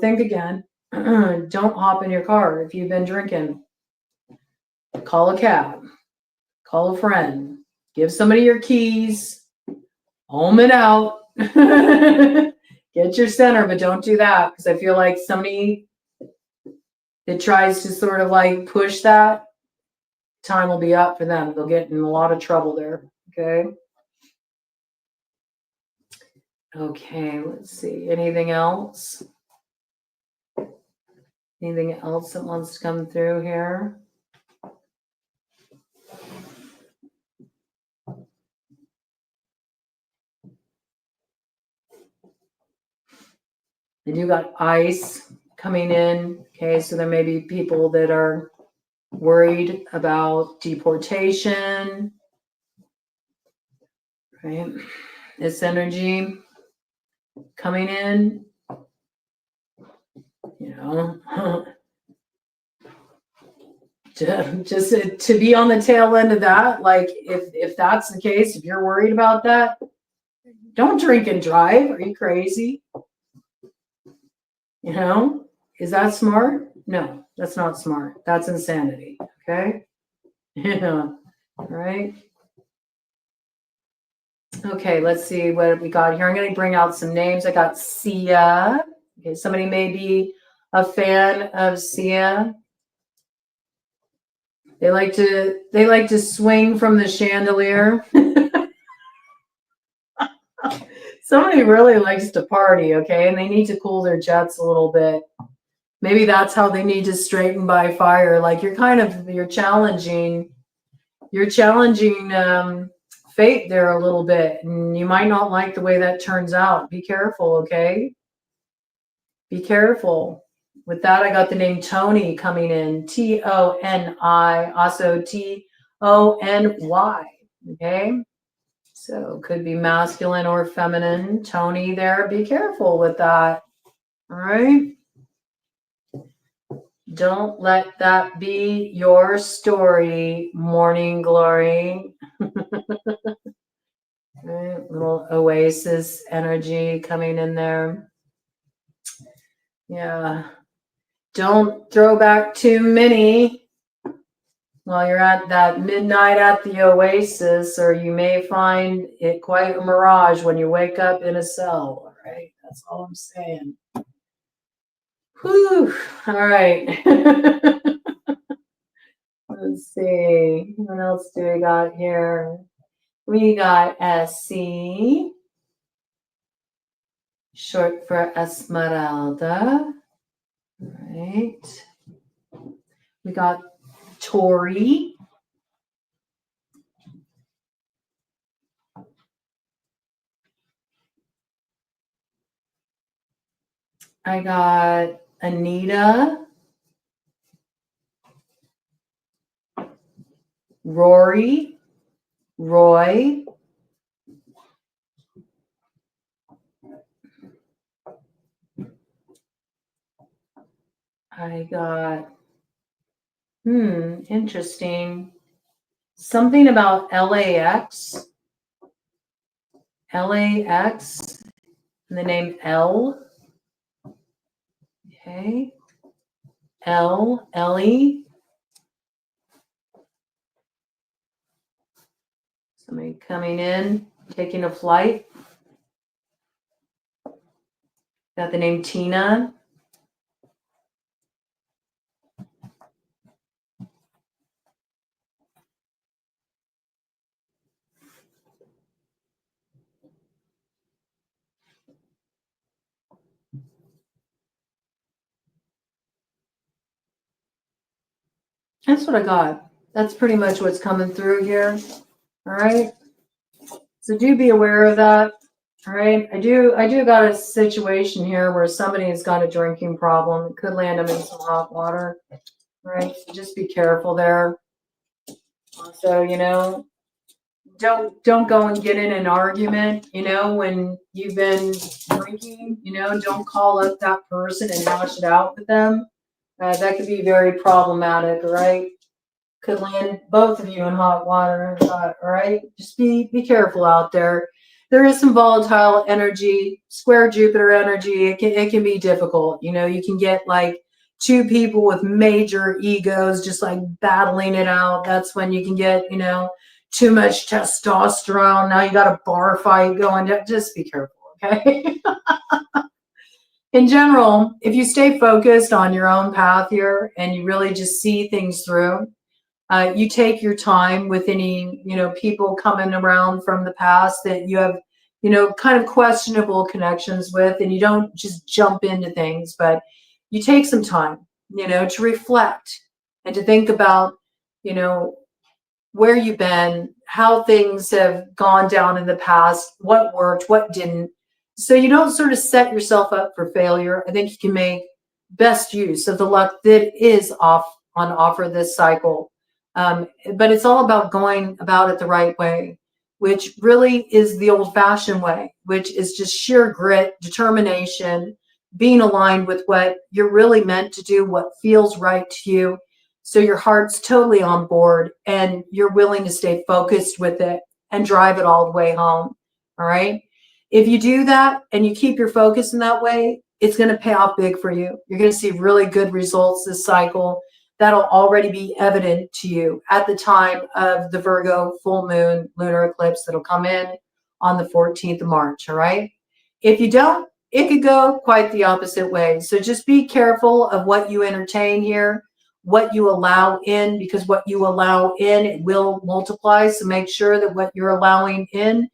think again. Don't hop in your car if you've been drinking. Call a cab. Call a friend. Give somebody your keys. Home it out. Get your center, but don't do that because I feel like somebody that tries to sort of like push that, time will be up for them. They'll get in a lot of trouble there. Okay. Okay, let's see. Anything else? Anything else that wants to come through here? I do got ice coming in. Okay, so there may be people that are worried about deportation. Right? This energy coming in, just to be on the tail end of that. Like if that's the case, if you're worried about that, don't drink and drive. Are you crazy? Is that smart? No, that's not smart. That's insanity. Okay. Yeah. All right. Okay, let's see what we got here. I'm going to bring out some names. I got Sia. Okay, somebody may be a fan of Sia. They like to swing from the chandelier. Somebody really likes to party, okay, and they need to cool their jets a little bit. Maybe that's how they need to straighten by fire. Like you're challenging fate there a little bit, and you might not like the way that turns out. Be careful, okay? Be careful. With that, I got the name Tony coming in. Toni, also Tony. Okay? So could be masculine or feminine. Tony there. Be careful with that. All right? Don't let that be your story, morning glory. Right, little oasis energy coming in there. Yeah. Don't throw back too many while you're at that midnight at the oasis, or you may find it quite a mirage when you wake up in a cell. All right. That's all I'm saying. Whew. All right. Let's see. What else do we got here? We got SC, short for Esmeralda. Right. We got Tori. I got Anita. Rory. Roy. I got, interesting. Something about LAX. LAX. And the name L. Okay. Ellie. Somebody coming in, taking a flight. Got the name Tina. That's what I got. That's pretty much what's coming through here. All right. So do be aware of that. All right. I do got a situation here where somebody's got a drinking problem. It could land them in some hot water. All right. So just be careful there. Also, don't go and get in an argument, when you've been drinking, don't call up that person and hash it out with them. That could be very problematic, right? Could land both of you in hot water. All right, just be careful out there. There is some volatile energy, square Jupiter energy. It can be difficult. You can get like two people with major egos just like battling it out. That's when you can get too much testosterone. Now you got a bar fight going. Just be careful, okay? In general, if you stay focused on your own path here and you really just see things through, you take your time with any, people coming around from the past that you have, kind of questionable connections with, and you don't just jump into things, but you take some time, to reflect and to think about, where you've been, how things have gone down in the past, what worked, what didn't. So you don't sort of set yourself up for failure. I think you can make best use of the luck that is on offer this cycle. But it's all about going about it the right way, which really is the old-fashioned way, which is just sheer grit, determination, being aligned with what you're really meant to do, what feels right to you. So your heart's totally on board and you're willing to stay focused with it and drive it all the way home. All right. If you do that and you keep your focus in that way, it's going to pay off big for you. You're going to see really good results this cycle. That'll already be evident to you at the time of the Virgo full moon lunar eclipse that'll come in on the 14th of March. All right. If you don't, it could go quite the opposite way. So just be careful of what you entertain here, what you allow in, because what you allow in, it will multiply. So make sure that what you're allowing in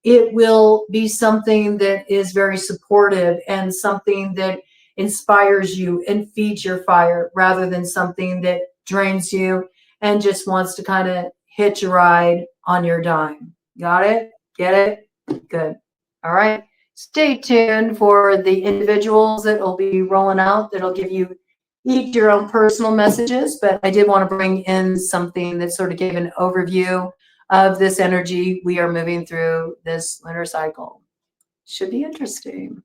it will be something that is very supportive and something that inspires you and feeds your fire rather than something that drains you and just wants to kind of hitch a ride on your dime. Got it? Get it? Good. All right. Stay tuned for the individuals that will be rolling out that'll give you each your own personal messages, but I did want to bring in something that sort of gave an overview of this energy we are moving through this lunar cycle. Should be interesting.